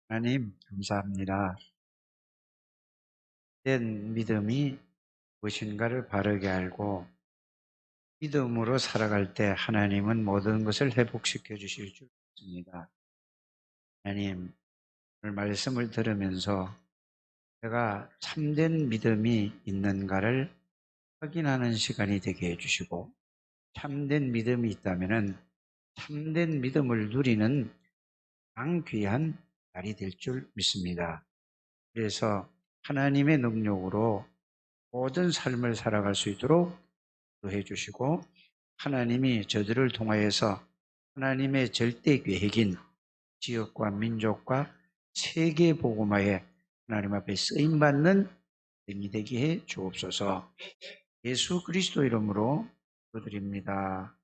하나님, 감사합니다. 된 믿음이 무엇인가를 바르게 알고 믿음으로 살아갈 때 하나님은 모든 것을 회복시켜 주실 줄 믿습니다. 하나님, 오늘 말씀을 들으면서 제가 참된 믿음이 있는가를 확인하는 시간이 되게 해주시고, 참된 믿음이 있다면 참된 믿음을 누리는 강귀한 날이 될 줄 믿습니다. 그래서 하나님의 능력으로 모든 삶을 살아갈 수 있도록 해 주시고, 하나님이 저들을 통하여서 하나님의 절대 계획인 지역과 민족과 세계 복음화에 하나님 앞에 쓰임받는 등이 되게 해 주옵소서. 예수 그리스도 이름으로 기도드립니다.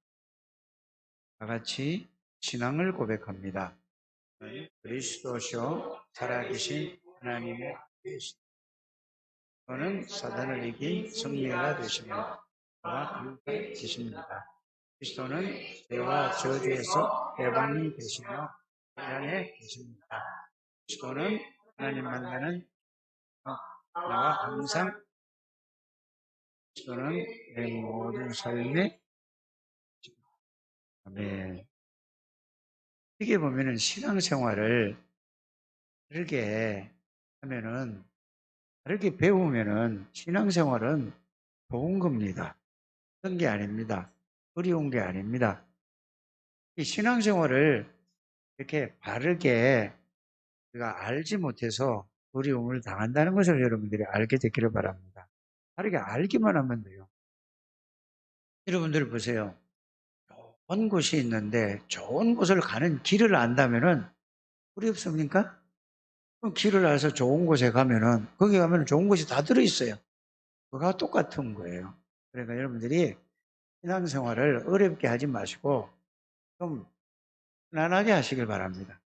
다 같이 신앙을 고백합니다. 그리스도시요 살아계신 하나님의 계시. 저는 사단을 이긴 승리가 되시며 저와 함께 계십니다. 그리스도는 죄와 저주에서 해방이 되시며 그 안에 계십니다. 그리스도는 하나님 만나는 나와 항상 그리스도는 내 모든 삶에 아멘. 어떻게 보면은 신앙생활을 다르게 하면은 다르게 배우면은 신앙생활은 좋은 겁니다. 그런 게 아닙니다. 어려운 게 아닙니다. 이 신앙생활을 이렇게 바르게 우리가 알지 못해서 어려움을 당한다는 것을 여러분들이 알게 되기를 바랍니다. 바르게 알기만 하면 돼요. 여러분들 보세요. 좋은 곳이 있는데 좋은 곳을 가는 길을 안다면은 어렵습니까? 그럼 길을 알아서 좋은 곳에 가면은 거기 가면은 좋은 곳이 다 들어있어요. 그거와 똑같은 거예요. 그러니까 여러분들이 신앙생활을 어렵게 하지 마시고 좀 편안하게 하시길 바랍니다.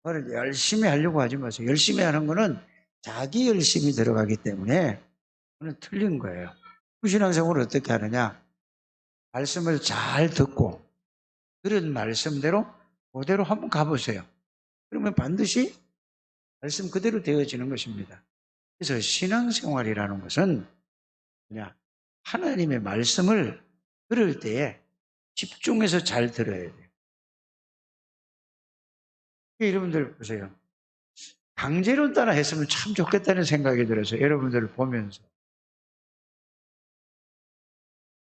그걸 열심히 하려고 하지 마세요. 열심히 하는 거는 자기 열심이 들어가기 때문에 그건 틀린 거예요. 신앙생활을 어떻게 하느냐? 말씀을 잘 듣고 들은 말씀대로 그대로 한번 가보세요. 그러면 반드시 말씀 그대로 되어지는 것입니다. 그래서 신앙생활이라는 것은 그냥 하나님의 말씀을 들을 때에 집중해서 잘 들어야 돼요. 여러분들 보세요. 강제로 따라 했으면 참 좋겠다는 생각이 들어서 여러분들을 보면서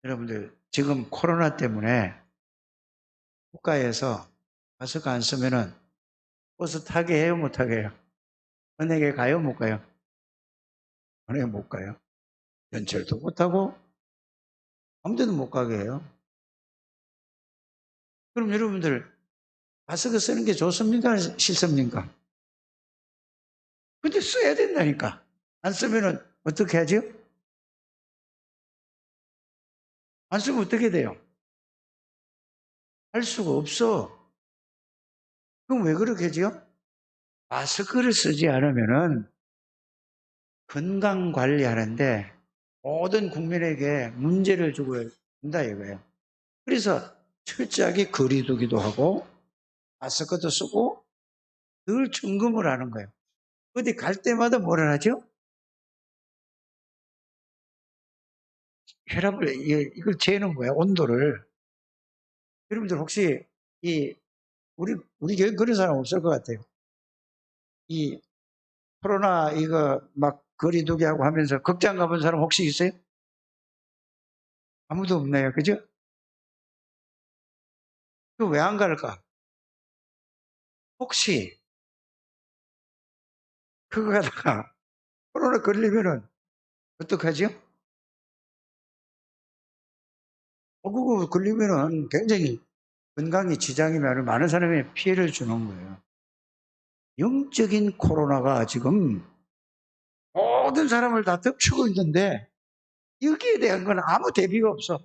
여러분들 지금 코로나 때문에 국가에서 마스크 안 쓰면은 버스 타게 해요, 못 타게 해요? 은행에 가요, 못 가요? 은행에 못 가요. 연철도 못 하고 아무 데도 못 가게 해요. 그럼 여러분들 마스크 쓰는 게 좋습니까? 싫습니까? 근데 써야 된다니까. 안 쓰면은 어떻게 하죠? 안 쓰면 어떻게 돼요? 할 수가 없어. 그럼 왜 그렇게 하죠? 마스크를 쓰지 않으면은 건강 관리하는데 모든 국민에게 문제를 주고 있다 이거예요. 그래서 철저하게 거리 두기도 하고 마스크도 쓰고 늘 점검을 하는 거예요. 어디 갈 때마다 뭐를 하죠? 혈압을 이걸 재는 거야, 온도를. 여러분들 혹시 이 우리 교회 그런 사람 없을 것 같아요. 이 코로나 이거 막 거리 두기 하고 하면서 극장 가본 사람 혹시 있어요? 아무도 없네요. 그죠? 그 왜 안 갈까? 혹시 그거 가다가 코로나 걸리면은 어떡하죠? 그거 걸리면은 굉장히 건강에 지장이 많은 사람이 피해를 주는 거예요. 영적인 코로나가 지금 모든 사람을 다 덮치고 있는데 여기에 대한 건 아무 대비가 없어.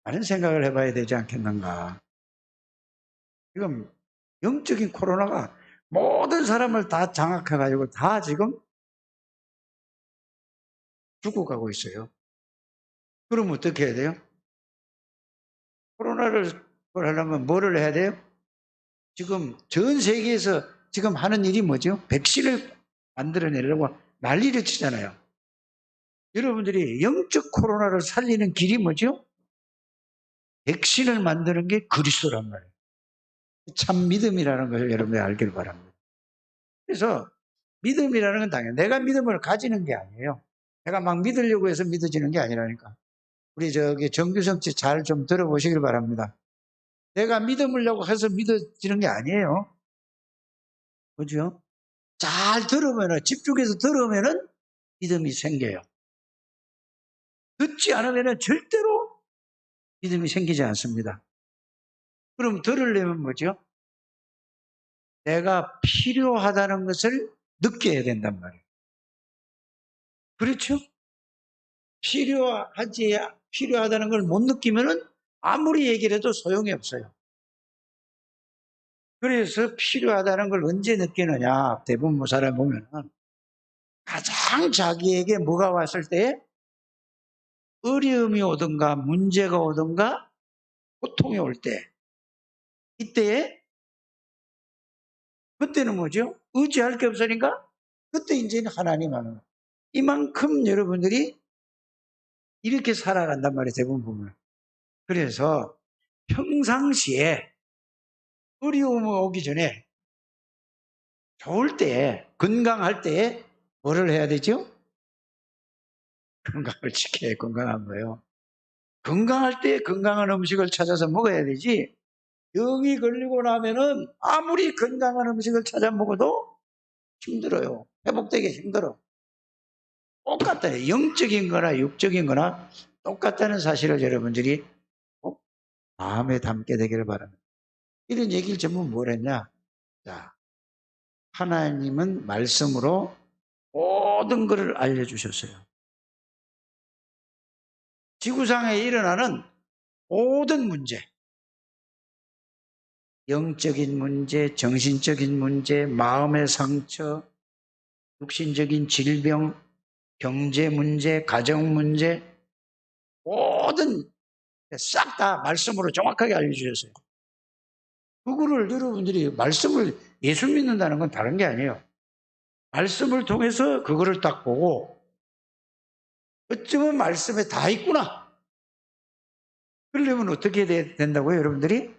다른 생각을 해봐야 되지 않겠는가. 지금 영적인 코로나가 모든 사람을 다 장악해가지고 다 지금 죽어가고 있어요. 그럼 어떻게 해야 돼요? 코로나를 하려면 뭐를 해야 돼요? 지금 전 세계에서 지금 하는 일이 뭐죠? 백신을 만들어내려고 난리를 치잖아요. 여러분들이 영적 코로나를 살리는 길이 뭐죠? 백신을 만드는 게 그리스도란 말이에요. 참 믿음이라는 것을 여러분이 알기를 바랍니다. 그래서 믿음이라는 건 당연히 내가 믿음을 가지는 게 아니에요. 내가 막 믿으려고 해서 믿어지는 게 아니라니까. 우리 정규성 씨 잘 좀 들어보시길 바랍니다. 내가 믿으려고 해서 믿어지는 게 아니에요. 그죠? 잘 들으면은, 집중해서 들으면은 믿음이 생겨요. 듣지 않으면은 절대로 믿음이 생기지 않습니다. 그럼 들으려면 뭐죠? 내가 필요하다는 것을 느껴야 된단 말이에요. 그렇죠? 필요하다는 걸 못 느끼면은 아무리 얘기를 해도 소용이 없어요. 그래서 필요하다는 걸 언제 느끼느냐? 대부분 사람 보면은 가장 자기에게 뭐가 왔을 때 어려움이 오든가 문제가 오든가 고통이 올 때, 이때에 그때는 뭐죠? 의지할 게 없으니까 그때 이제는 하나님 하는 거예요. 이만큼 여러분들이 이렇게 살아간단 말이에요. 대부분 보면. 그래서 평상시에 어려움이 오기 전에 좋을 때, 건강할 때 뭐를 해야 되죠? 건강을 지켜야 건강한 거예요. 건강할 때 건강한 음식을 찾아서 먹어야 되지, 병이 걸리고 나면은 아무리 건강한 음식을 찾아 먹어도 힘들어요. 회복되기 힘들어. 똑같아요. 영적인 거나 육적인 거나 똑같다는 사실을 여러분들이 꼭 마음에 담게 되기를 바랍니다. 이런 얘기를 전부 뭘 했냐? 자, 하나님은 말씀으로 모든 것을 알려주셨어요. 지구상에 일어나는 모든 문제, 영적인 문제, 정신적인 문제, 마음의 상처, 육신적인 질병, 경제 문제, 가정 문제, 모든 싹 다 말씀으로 정확하게 알려주셨어요. 그거를 여러분들이 말씀을, 예수 믿는다는 건 다른 게 아니에요. 말씀을 통해서 그거를 딱 보고 어쩌면 말씀에 다 있구나. 그러려면 어떻게 된다고요, 여러분들이?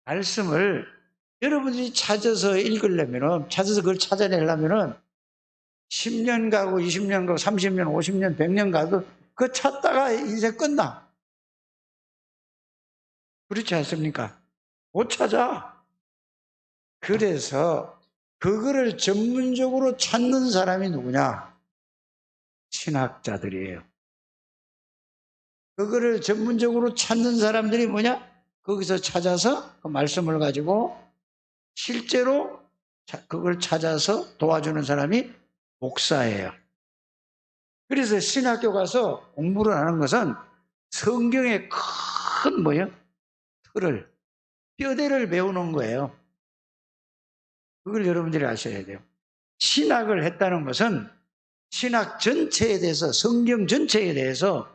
말씀을 여러분들이 찾아서 읽으려면은, 찾아서 그걸 찾아내려면은 10년 가고 20년 가고 30년, 50년, 100년 가도 그거 찾다가 인생 끝나. 그렇지 않습니까? 못 찾아. 그래서 그거를 전문적으로 찾는 사람이 누구냐? 신학자들이에요. 그거를 전문적으로 찾는 사람들이 뭐냐? 거기서 찾아서 그 말씀을 가지고 실제로 그걸 찾아서 도와주는 사람이 목사예요. 그래서 신학교 가서 공부를 하는 것은 성경의 큰 뭐예요? 틀을, 뼈대를 배우는 거예요. 그걸 여러분들이 아셔야 돼요. 신학을 했다는 것은 신학 전체에 대해서, 성경 전체에 대해서,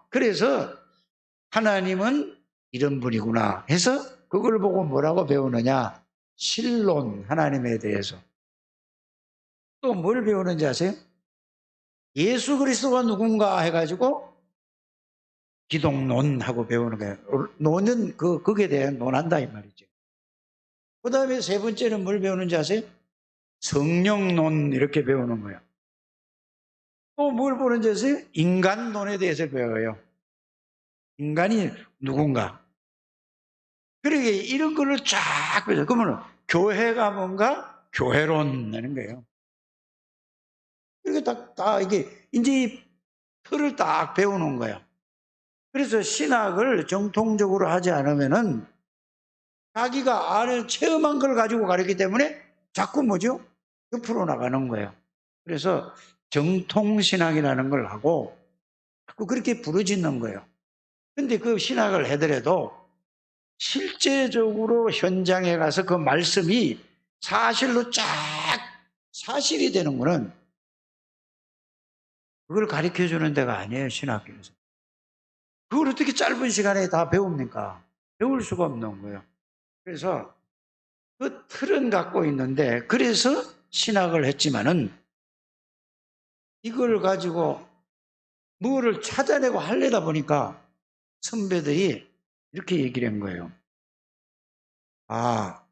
그래서 하나님은 이런 분이구나 해서 그걸 보고 뭐라고 배우느냐? 신론, 하나님에 대해서. 또 뭘 배우는지 아세요? 예수 그리스도가 누군가 해가지고 기독론하고 배우는 거예요. 논은 그게 대해 논한다 이 말이죠. 그 다음에 세 번째는 뭘 배우는지 아세요? 성령론 이렇게 배우는 거예요. 또 뭘 보는지 아세요? 인간론에 대해서 배워요. 인간이 누군가. 그러게 이런 걸로 쫙 배워요. 그러면 교회가 뭔가? 교회론 하는 거예요. 이렇게 다 이게 이제 이 틀을 딱 배우는 거예요. 그래서 신학을 정통적으로 하지 않으면은 자기가 아는 체험한 걸 가지고 가르치기 때문에 자꾸 뭐죠? 옆으로 나가는 거예요. 그래서 정통신학이라는 걸 하고 자꾸 그렇게 부르짖는 거예요. 근데 그 신학을 해더라도 실제적으로 현장에 가서 그 말씀이 사실로 쫙 사실이 되는 거는 그걸 가르쳐 주는 데가 아니에요, 신학교에서. 그걸 어떻게 짧은 시간에 다 배웁니까? 배울 수가 없는 거예요. 그래서 그 틀은 갖고 있는데, 그래서 신학을 했지만은 이걸 가지고 뭐를 찾아내고 하려다 보니까 선배들이 이렇게 얘기를 한 거예요. 아,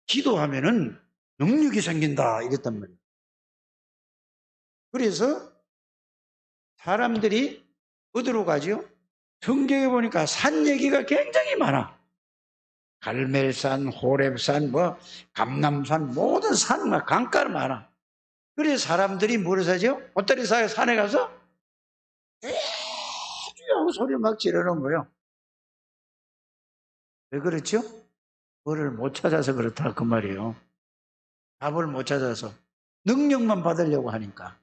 기도하면은 능력이 생긴다 이랬단 말이에요. 그래서 사람들이 어디로 가죠? 성경에 보니까 산 얘기가 굉장히 많아. 갈멜산, 호렙산, 뭐 감남산, 모든 산, 강가를 많아. 그래서 사람들이 뭐를 사죠? 보따리 싸게 산에 가서 하고 소리 막 지르는 거예요. 왜 그렇죠? 뭐를 못 찾아서 그렇다 그 말이에요. 답을 못 찾아서 능력만 받으려고 하니까.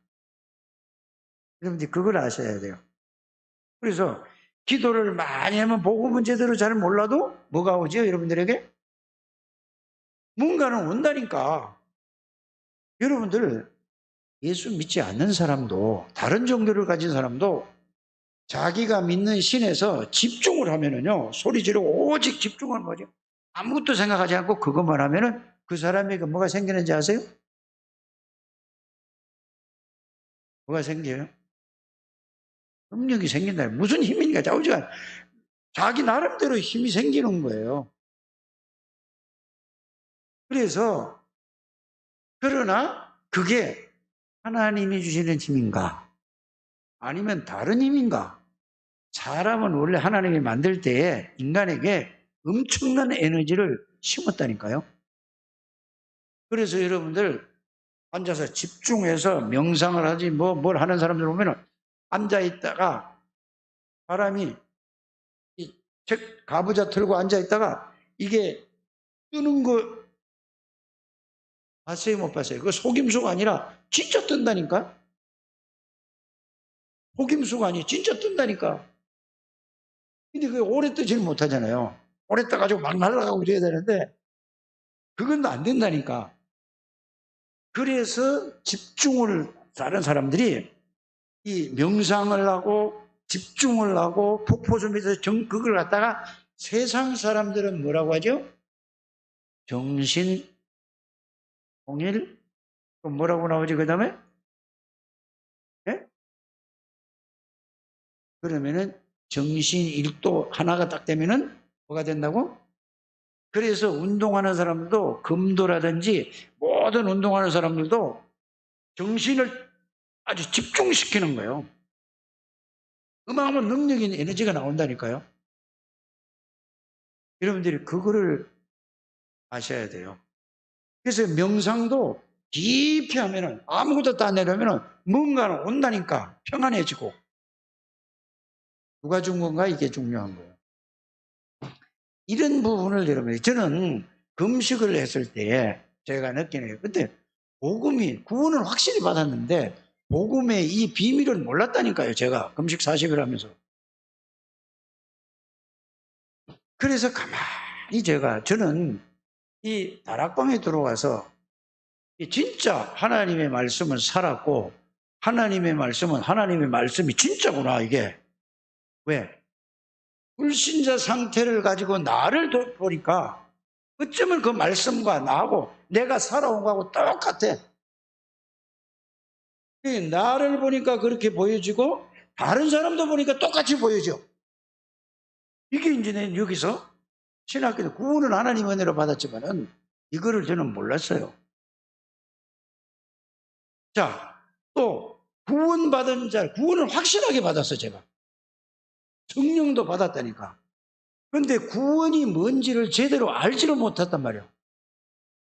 여러분들 그걸 아셔야 돼요. 그래서 기도를 많이 하면 복음은 제대로 잘 몰라도 뭐가 오죠? 여러분들에게? 뭔가는 온다니까. 여러분들 예수 믿지 않는 사람도, 다른 종교를 가진 사람도 자기가 믿는 신에서 집중을 하면은요, 소리 지르고 오직 집중을 뭐죠? 아무것도 생각하지 않고 그것만 하면은 그 사람에게 뭐가 생기는지 아세요? 뭐가 생겨요? 능력이 생긴다. 무슨 힘이니까 자우지간 자기 나름대로 힘이 생기는 거예요. 그래서 그러나 그게 하나님이 주시는 힘인가? 아니면 다른 힘인가? 사람은 원래 하나님이 만들 때에 인간에게 엄청난 에너지를 심었다니까요. 그래서 여러분들 앉아서 집중해서 명상을 하지 뭘 하는 사람들 보면은 앉아 있다가 사람이 이 책 가부좌 틀고 앉아 있다가 이게 뜨는 거 봤어요, 못 봤어요? 그거 속임수가 아니라 진짜 뜬다니까? 속임수가 아니에요. 진짜 뜬다니까. 근데 그게 오래 뜨지를 못하잖아요. 오래 떠가지고 막 날아가고 이래야 되는데 그건 안 된다니까. 그래서 집중을 다른 사람들이 이 명상을 하고 집중을 하고 폭포섬에서 그걸 갖다가 세상 사람들은 뭐라고 하죠? 정신 통일? 또 뭐라고 나오지 그 다음에? 예? 그러면은 정신 일도 하나가 딱 되면은 뭐가 된다고? 그래서 운동하는 사람도 금도라든지 모든 운동하는 사람들도 정신을 아주 집중시키는 거예요. 그만하면 능력인 에너지가 나온다니까요. 여러분들이 그거를 아셔야 돼요. 그래서 명상도 깊이 하면은 아무것도 안 내려면은 뭔가는 온다니까 평안해지고. 누가 준 건가? 이게 중요한 거예요. 이런 부분을 여러분, 저는 금식을 했을 때 제가 느끼는 게, 그때 복음이, 구원을 확실히 받았는데, 복음의 이 비밀을 몰랐다니까요, 제가. 금식 40일 하면서. 그래서 가만히 저는 이 다락방에 들어가서 진짜 하나님의 말씀을 살았고, 하나님의 말씀은 하나님의 말씀이 진짜구나, 이게. 왜? 불신자 상태를 가지고 나를 보니까 어쩌면 그 말씀과 나하고 내가 살아온 거하고 똑같아. 나를 보니까 그렇게 보여지고 다른 사람도 보니까 똑같이 보여져. 이게 이제 여기서 신학교도 구원은 하나님 은혜로 받았지만은 이거를 저는 몰랐어요. 자, 또 구원받은 자, 구원을 확실하게 받았어 제가. 성령도 받았다니까. 그런데 구원이 뭔지를 제대로 알지를 못했단 말이야.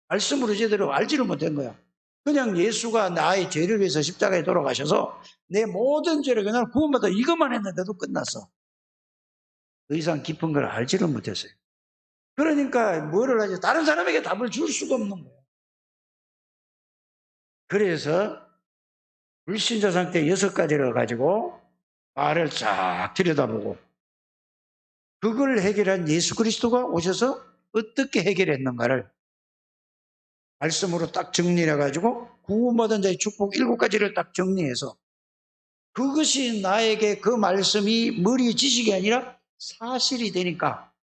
말씀으로 제대로 알지를 못한 거야. 그냥 예수가 나의 죄를 위해서 십자가에 돌아가셔서 내 모든 죄를 그냥 구원받아 이것만 했는데도 끝났어. 더 이상 깊은 걸 알지를 못했어요. 그러니까 뭐를 하지? 다른 사람에게 답을 줄 수가 없는 거예요. 그래서 불신자 상태 6가지를 가지고 말을 쫙 들여다보고 그걸 해결한 예수 그리스도가 오셔서 어떻게 해결했는가를 말씀으로 딱 정리를 해가지고 구원받은 자의 축복 7가지를 딱 정리해서 그것이 나에게 그 말씀이 머리 지식이 아니라 사실이 되니까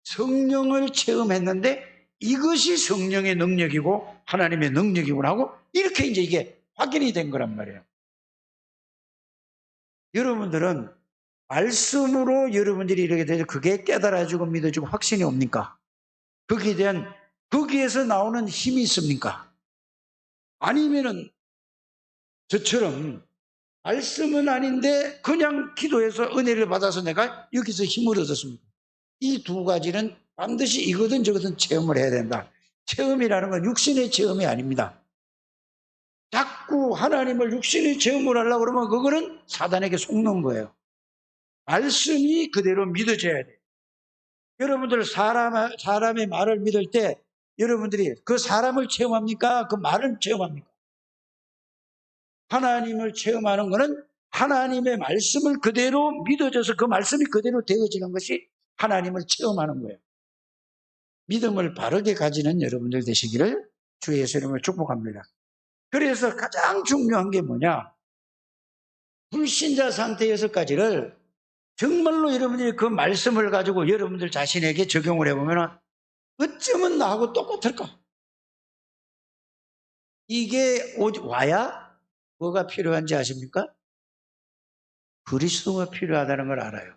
성령을 체험했는데 이것이 성령의 능력이고 하나님의 능력이구나 하고 이렇게 이제 이게 확인이 된 거란 말이에요. 여러분들은 말씀으로 여러분들이 이렇게 되죠. 그게 깨달아지고 믿어지고 확신이 옵니까? 거기에 대한 거기에서 나오는 힘이 있습니까? 아니면은 저처럼 말씀은 아닌데 그냥 기도해서 은혜를 받아서 내가 여기서 힘을 얻었습니다. 이 두 가지는 반드시 이거든 저거든 체험을 해야 된다. 체험이라는 건 육신의 체험이 아닙니다. 자꾸 하나님을 육신의 체험을 하려고 그러면 그거는 사단에게 속는 거예요. 말씀이 그대로 믿어져야 돼요. 여러분들 사람의 말을 믿을 때 여러분들이 그 사람을 체험합니까? 그 말을 체험합니까? 하나님을 체험하는 것은 하나님의 말씀을 그대로 믿어져서 그 말씀이 그대로 되어지는 것이 하나님을 체험하는 거예요. 믿음을 바르게 가지는 여러분들 되시기를 주 예수 이름으로 축복합니다. 그래서 가장 중요한 게 뭐냐? 불신자 상태에서까지를 정말로 여러분들이 그 말씀을 가지고 여러분들 자신에게 적용을 해보면 어쩌면 나하고 똑같을까? 이게 와야 뭐가 필요한지 아십니까? 그리스도가 필요하다는 걸 알아요.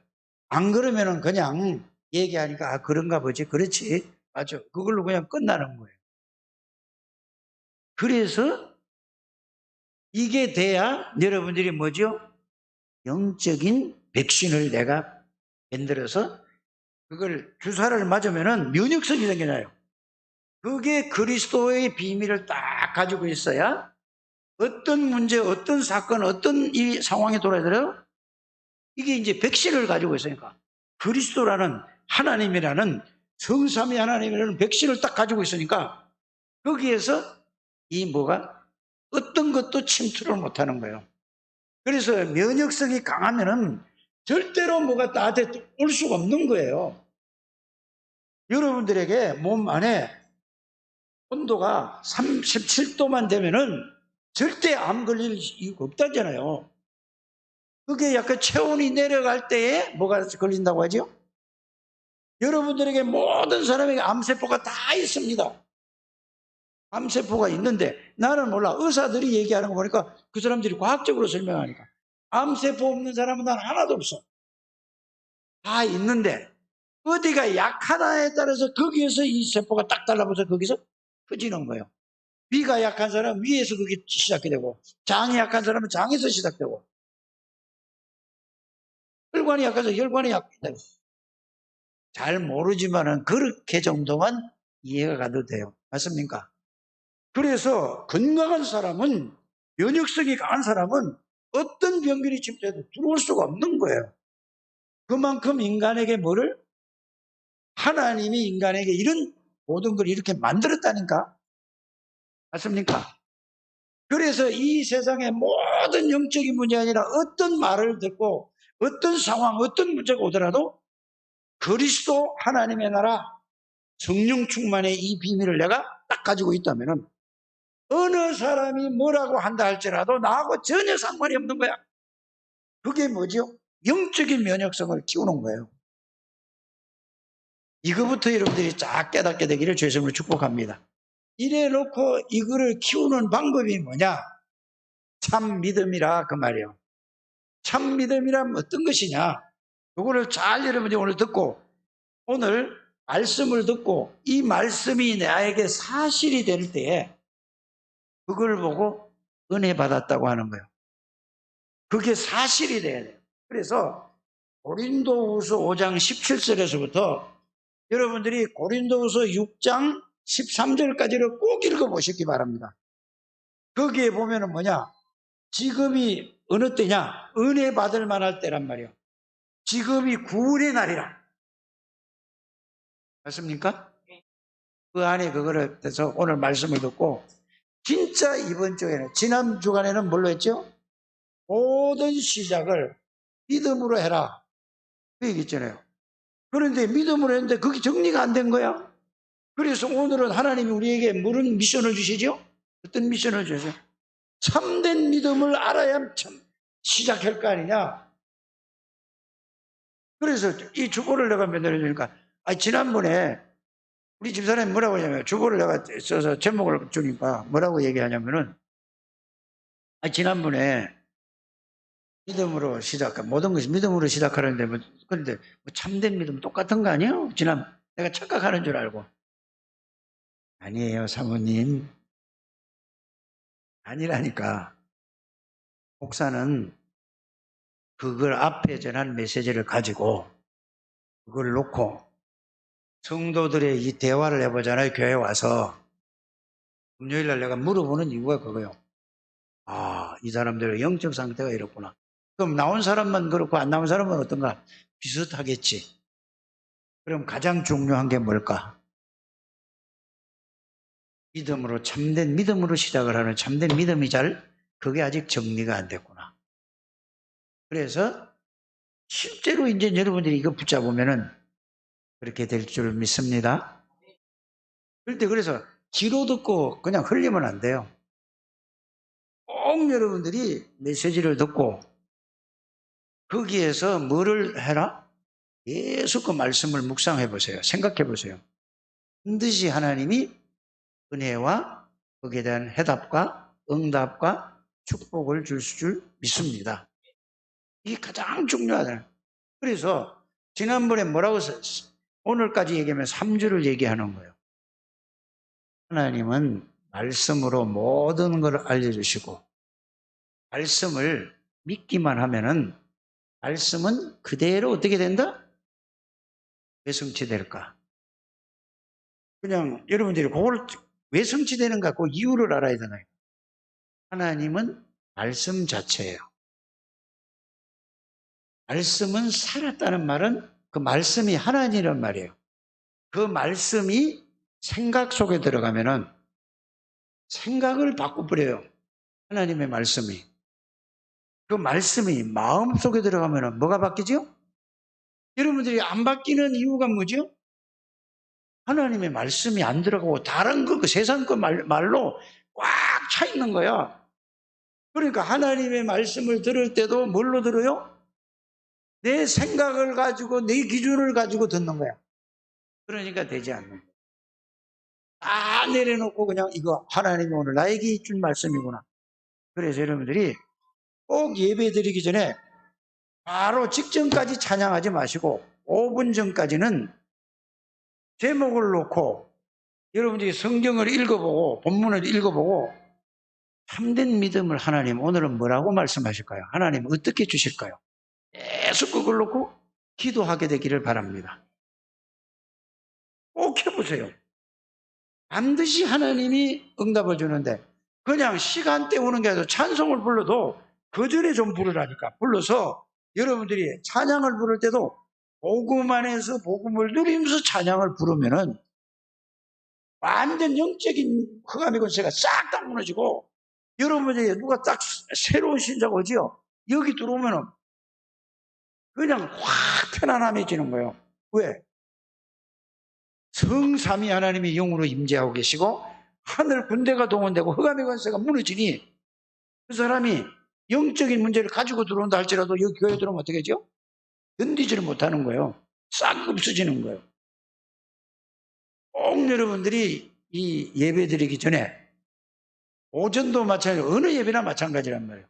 안 그러면은 그냥 얘기하니까 아 그런가 보지. 그렇지. 맞아. 그걸로 그냥 끝나는 거예요. 그래서 이게 돼야 여러분들이 뭐죠? 영적인 백신을 내가 만들어서 그걸 주사를 맞으면은 면역성이 생겨나요. 그게 그리스도의 비밀을 딱 가지고 있어야 어떤 문제, 어떤 사건, 어떤 이 상황에 돌아들어요? 이게 이제 백신을 가지고 있으니까 그리스도라는 하나님이라는 성삼위 하나님이라는 백신을 딱 가지고 있으니까 거기에서 이 뭐가 어떤 것도 침투를 못하는 거예요. 그래서 면역성이 강하면은 절대로 뭐가 나한테 올 수가 없는 거예요. 여러분들에게 몸 안에 온도가 37도만 되면은 절대 암 걸릴 이유가 없다잖아요. 그게 약간 체온이 내려갈 때에 뭐가 걸린다고 하죠? 여러분들에게 모든 사람에게 암세포가 다 있습니다. 암세포가 있는데 나는 몰라. 의사들이 얘기하는 거 보니까 그 사람들이 과학적으로 설명하니까 암세포 없는 사람은 난 하나도 없어. 다 있는데 어디가 약하다에 따라서 거기에서 이 세포가 딱 달라붙어서 거기서 퍼지는 거예요. 위가 약한 사람은 위에서 그게 시작이 되고 장이 약한 사람은 장에서 시작되고 혈관이 약해서 혈관이 약해요. 잘 모르지만은 그렇게 정도만 이해가 가도 돼요. 맞습니까? 그래서 건강한 사람은 면역성이 강한 사람은 어떤 병균이 침투해도 들어올 수가 없는 거예요. 그만큼 인간에게 뭐를 하나님이 인간에게 이런 모든 걸 이렇게 만들었다니까. 맞습니까? 그래서 이 세상의 모든 영적인 문제 아니라 어떤 말을 듣고 어떤 상황, 어떤 문제가 오더라도 그리스도 하나님의 나라 성령 충만의 이 비밀을 내가 딱 가지고 있다면은 어느 사람이 뭐라고 한다 할지라도 나하고 전혀 상관이 없는 거야. 그게 뭐죠? 영적인 면역성을 키우는 거예요. 이거부터 여러분들이 쫙 깨닫게 되기를 주의 이름으로 축복합니다. 이래 놓고 이거를 키우는 방법이 뭐냐? 참 믿음이라 그 말이에요. 참 믿음이란 어떤 것이냐? 이거를 잘 여러분들이 오늘 듣고 오늘 말씀을 듣고 이 말씀이 나에게 사실이 될 때에 그걸 보고 은혜 받았다고 하는 거예요. 그게 사실이 돼야 돼요. 그래서 고린도후서 5장 17절에서부터 여러분들이 고린도후서 6장 13절까지를 꼭 읽어보시기 바랍니다. 거기에 보면은 뭐냐? 지금이 어느 때냐? 은혜 받을 만할 때란 말이에요. 지금이 구원의 날이라. 맞습니까? 그 안에 그거를 해서 오늘 말씀을 듣고 진짜 이번 주에는 지난 주간에는 뭘로 했죠? 모든 시작을 믿음으로 해라. 그 얘기 있잖아요. 그런데 믿음으로 했는데 그게 정리가 안 된 거야. 그래서 오늘은 하나님이 우리에게 무슨 미션을 주시죠? 어떤 미션을 주세요? 참된 믿음을 알아야 참 시작할 거 아니냐. 그래서 이 주보를 내가 만들어주니까, 지난번에 우리 집사람이 뭐라고 하냐면, 주보를 내가 써서 제목을 주니까 뭐라고 얘기하냐면은, 지난번에 믿음으로 모든 것이 믿음으로 시작하는데, 그런데 참된 믿음 똑같은 거 아니에요? 내가 착각하는 줄 알고. 아니에요, 사모님. 아니라니까. 목사는 그걸 앞에 전한 메시지를 가지고, 그걸 놓고, 성도들의 이 대화를 해보잖아요, 교회 와서. 금요일 날 내가 물어보는 이유가 그거예요. 이 사람들의 영적 상태가 이렇구나. 그럼 나온 사람만 그렇고 안 나온 사람은 어떤가? 비슷하겠지. 그럼 가장 중요한 게 뭘까? 참된 믿음으로 시작을 하는 참된 믿음이 그게 아직 정리가 안 됐구나. 그래서 실제로 이제 여러분들이 이거 붙잡으면은 그렇게 될 줄 믿습니다. 그래서 귀로 듣고 그냥 흘리면 안 돼요. 꼭 여러분들이 메시지를 듣고 거기에서 뭐를 해라? 계속 그 말씀을 묵상해 보세요. 생각해 보세요. 반드시 하나님이 은혜와 거기에 대한 해답과 응답과 축복을 줄 줄 믿습니다. 이게 가장 중요하다. 그래서 지난번에 뭐라고 썼어요? 오늘까지 얘기하면 3주를 얘기하는 거예요. 하나님은 말씀으로 모든 걸 알려주시고 말씀을 믿기만 하면은 말씀은 그대로 어떻게 된다? 왜 성취될까? 그냥 여러분들이 그걸 왜 성취되는가 그 이유를 알아야 되나요? 하나님은 말씀 자체예요. 말씀은 살았다는 말은 그 말씀이 하나님이란 말이에요. 그 말씀이 생각 속에 들어가면은 생각을 바꿔버려요. 하나님의 말씀이. 그 말씀이 마음 속에 들어가면은 뭐가 바뀌죠? 여러분들이 안 바뀌는 이유가 뭐죠? 하나님의 말씀이 안 들어가고 다른 그 세상 그 말로 꽉 차 있는 거야. 그러니까 하나님의 말씀을 들을 때도 뭘로 들어요? 내 생각을 가지고 내 기준을 가지고 듣는 거야. 그러니까 되지 않는 거야. 다 내려놓고 그냥 이거 하나님이 오늘 나에게 준 말씀이구나. 그래서 여러분들이 꼭 예배 드리기 전에 바로 직전까지 찬양하지 마시고 5분 전까지는 제목을 놓고 여러분들이 성경을 읽어보고 본문을 읽어보고 참된 믿음을 하나님 오늘은 뭐라고 말씀하실까요? 하나님 어떻게 주실까요? 계속 그걸 놓고 기도하게 되기를 바랍니다. 꼭 해보세요. 반드시 하나님이 응답을 주는데 그냥 시간 때우는 게 아니라 찬송을 불러도 그 전에 좀 부르라니까. 불러서 여러분들이 찬양을 부를 때도 복음 안에서 복음을 누리면서 찬양을 부르면은 완전 영적인 흑암의 권세가 싹 다 무너지고 여러분들이 누가 딱 새로운 신자가 오지요? 여기 들어오면은 그냥 확 편안함해지는 거예요. 왜? 성삼위 하나님이 영으로 임재하고 계시고 하늘 군대가 동원되고 흑암의 권세가 무너지니 그 사람이 영적인 문제를 가지고 들어온다 할지라도 여기 교회 들어오면 어떻게 하죠? 견디지를 못하는 거예요. 싹 없어지는 거예요. 꼭 여러분들이 이 예배 드리기 전에 오전도 마찬가지고 어느 예배나 마찬가지란 말이에요.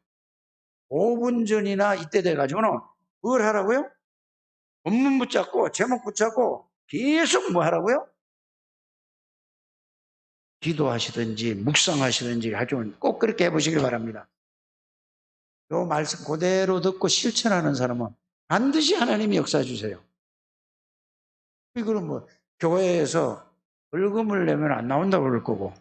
5분 전이나 이때 돼가지고는 뭘 하라고요? 본문 붙잡고 제목 붙잡고 계속 뭐 하라고요? 기도하시든지 묵상하시든지 하여튼 꼭 그렇게 해보시길 바랍니다. 요 말씀 그대로 듣고 실천하는 사람은 반드시 하나님이 역사 주세요. 이거는 뭐 교회에서 벌금을 내면 안 나온다고 그럴 거고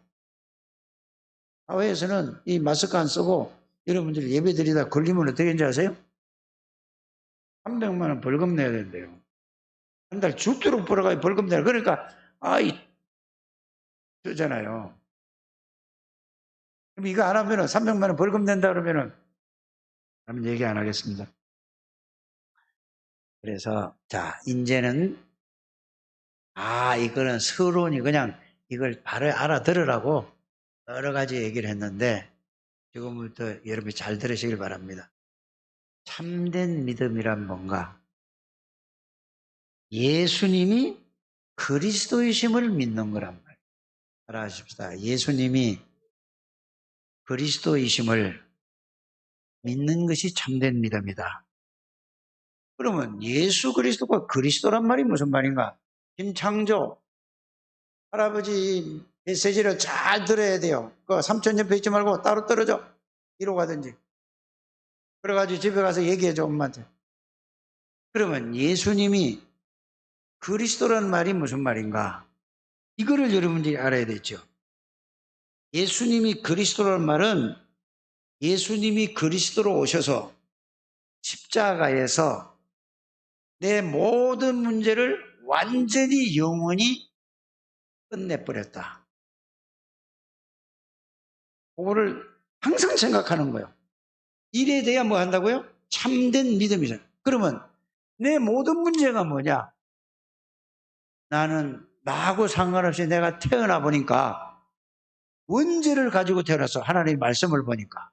사회에서는 이 마스크 안 쓰고 여러분들이 예배 드리다 걸리면 어떻게 하는지 아세요? 300만 원 벌금 내야 된대요. 한 달 죽도록 벌어가야 벌금 내야. 그러니까 쓰잖아요. 그럼 이거 안 하면은 300만 원 벌금 낸다 그러면은 그러면 얘기 안 하겠습니다. 그래서 자 이제는 이거는 서론이 그냥 이걸 바로 알아들으라고 여러 가지 얘기를 했는데 지금부터 여러분이 잘 들으시길 바랍니다. 참된 믿음이란 뭔가? 예수님이 그리스도이심을 믿는 거란 말이에요. 따라하십시다. 예수님이 그리스도이심을 믿는 것이 참된 믿음이다. 그러면 예수 그리스도가 그리스도란 말이 무슨 말인가? 김창조 할아버지 메시지를 잘 들어야 돼요. 그 삼천 옆에 있지 말고 따로 떨어져. 이로 가든지. 그래가지고 집에 가서 얘기해줘, 엄마한테. 그러면 예수님이 그리스도란 말이 무슨 말인가? 이거를 여러분들이 알아야 되죠. 예수님이 그리스도란 말은 예수님이 그리스도로 오셔서 십자가에서 내 모든 문제를 완전히 영원히 끝내버렸다. 그거를 항상 생각하는 거예요. 이래 돼야 뭐 한다고요? 참된 믿음이잖아요. 그러면 내 모든 문제가 뭐냐? 나는 나하고 상관없이 내가 태어나 보니까 원죄를 가지고 태어나서 하나님의 말씀을 보니까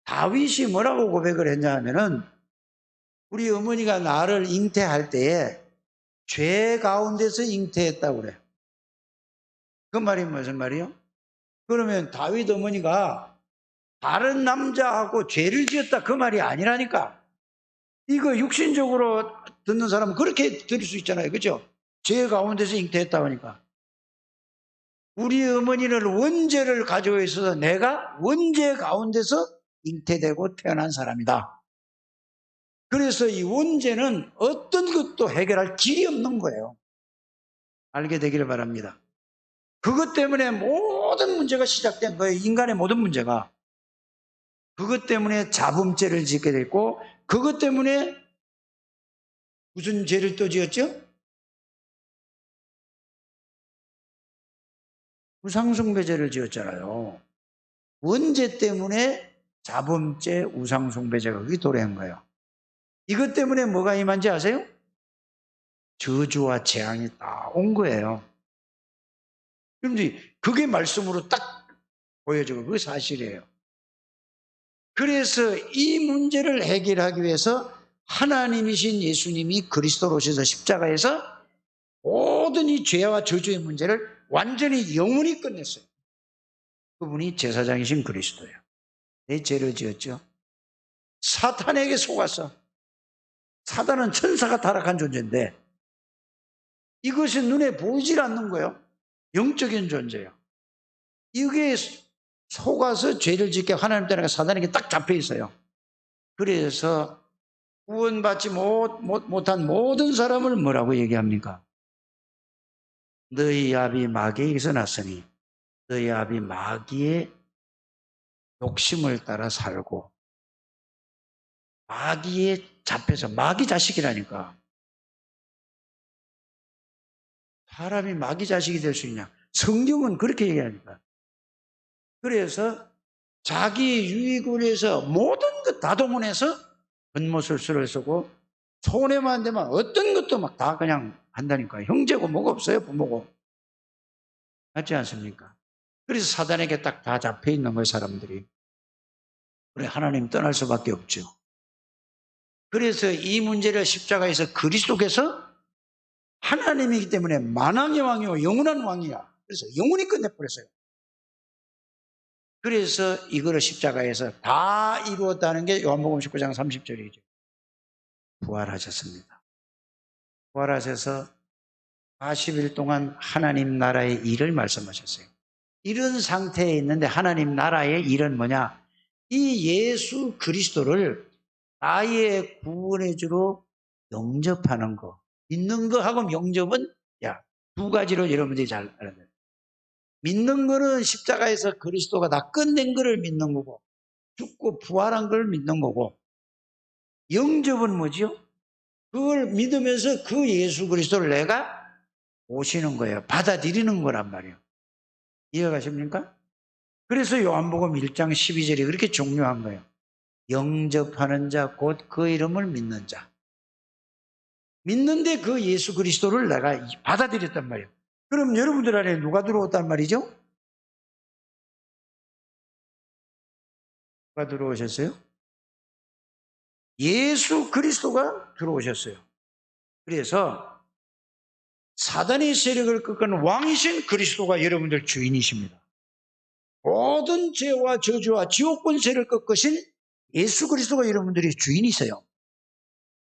다윗이 뭐라고 고백을 했냐 하면은 우리 어머니가 나를 잉태할 때에 죄 가운데서 잉태했다고 그래요. 그 말이 무슨 말이요? 그러면 다윗 어머니가 다른 남자하고 죄를 지었다 그 말이 아니라니까. 이거 육신적으로 듣는 사람은 그렇게 들을 수 있잖아요. 그죠? 죄 가운데서 잉태했다고 하니까. 우리 어머니는 원죄를 가지고 있어서 내가 원죄 가운데서 잉태되고 태어난 사람이다. 그래서 이 원죄는 어떤 것도 해결할 길이 없는 거예요. 알게 되기를 바랍니다. 그것 때문에 모든 문제가 시작된 거예요. 인간의 모든 문제가. 그것 때문에 자범죄를 짓게 됐고 그것 때문에 무슨 죄를 또 지었죠? 우상숭배죄를 지었잖아요. 원죄 때문에 자범죄, 우상숭배죄가 그게 도래한 거예요. 이것 때문에 뭐가 임한지 아세요? 저주와 재앙이 딱 온 거예요. 그런데 그게 말씀으로 딱 보여지고 그게 사실이에요. 그래서 이 문제를 해결하기 위해서 하나님이신 예수님이 그리스도로 오셔서 십자가에서 모든 이 죄와 저주의 문제를 완전히 영원히 끝냈어요. 그분이 제사장이신 그리스도예요. 내 죄를 지었죠. 사탄에게 속았어. 사단은 천사가 타락한 존재인데 이것이 눈에 보이질 않는 거예요. 영적인 존재예요. 이게 속아서 죄를 짓게 하나님 때문에 사단에게 딱 잡혀 있어요. 그래서 구원받지 못한 모든 사람을 뭐라고 얘기합니까? 너희 아비 마귀에게서 났으니 너희 아비 마귀의 욕심을 따라 살고 마귀에 잡혀서 마귀 자식이라니까. 사람이 마귀 자식이 될 수 있냐? 성경은 그렇게 얘기하니까. 그래서 자기 유익을 위해서 모든 것 다 동원해서 겉모술수를 쓰고 손해만 되면 어떤 것도 막 다 그냥 한다니까. 형제고 뭐가 없어요, 부모고. 맞지 않습니까? 그래서 사단에게 딱 다 잡혀 있는 거예요, 사람들이. 그래, 하나님 떠날 수밖에 없죠. 그래서 이 문제를 십자가에서 그리스도께서 하나님이기 때문에 만왕의 왕이요 영원한 왕이야. 그래서 영원히 끝내버렸어요. 그래서 이거를 십자가에서 다 이루었다는 게 요한복음 19장 30절이죠. 부활하셨습니다. 부활하셔서 40일 동안 하나님 나라의 일을 말씀하셨어요. 이런 상태에 있는데 하나님 나라의 일은 뭐냐? 이 예수 그리스도를 나의 구원의 주로 영접하는 거. 믿는 거하고 영접은 두 가지로 여러분들이 잘 알아야 돼요. 믿는 거는 십자가에서 그리스도가 다 끝낸 거를 믿는 거고 죽고 부활한 걸 믿는 거고 영접은 뭐죠? 그걸 믿으면서 그 예수 그리스도를 내가 오시는 거예요. 받아들이는 거란 말이에요. 이해가십니까? 그래서 요한복음 1장 12절이 그렇게 중요한 거예요. 영접하는 자 곧 그 이름을 믿는 자. 믿는데 그 예수 그리스도를 내가 받아들였단 말이에요. 그럼 여러분들 안에 누가 들어왔단 말이죠? 누가 들어오셨어요? 예수 그리스도가 들어오셨어요. 그래서 사단의 세력을 꺾은 왕이신 그리스도가 여러분들 주인이십니다. 모든 죄와 저주와 지옥 권세를 꺾으신 예수 그리스도가 여러분들이 주인이세요.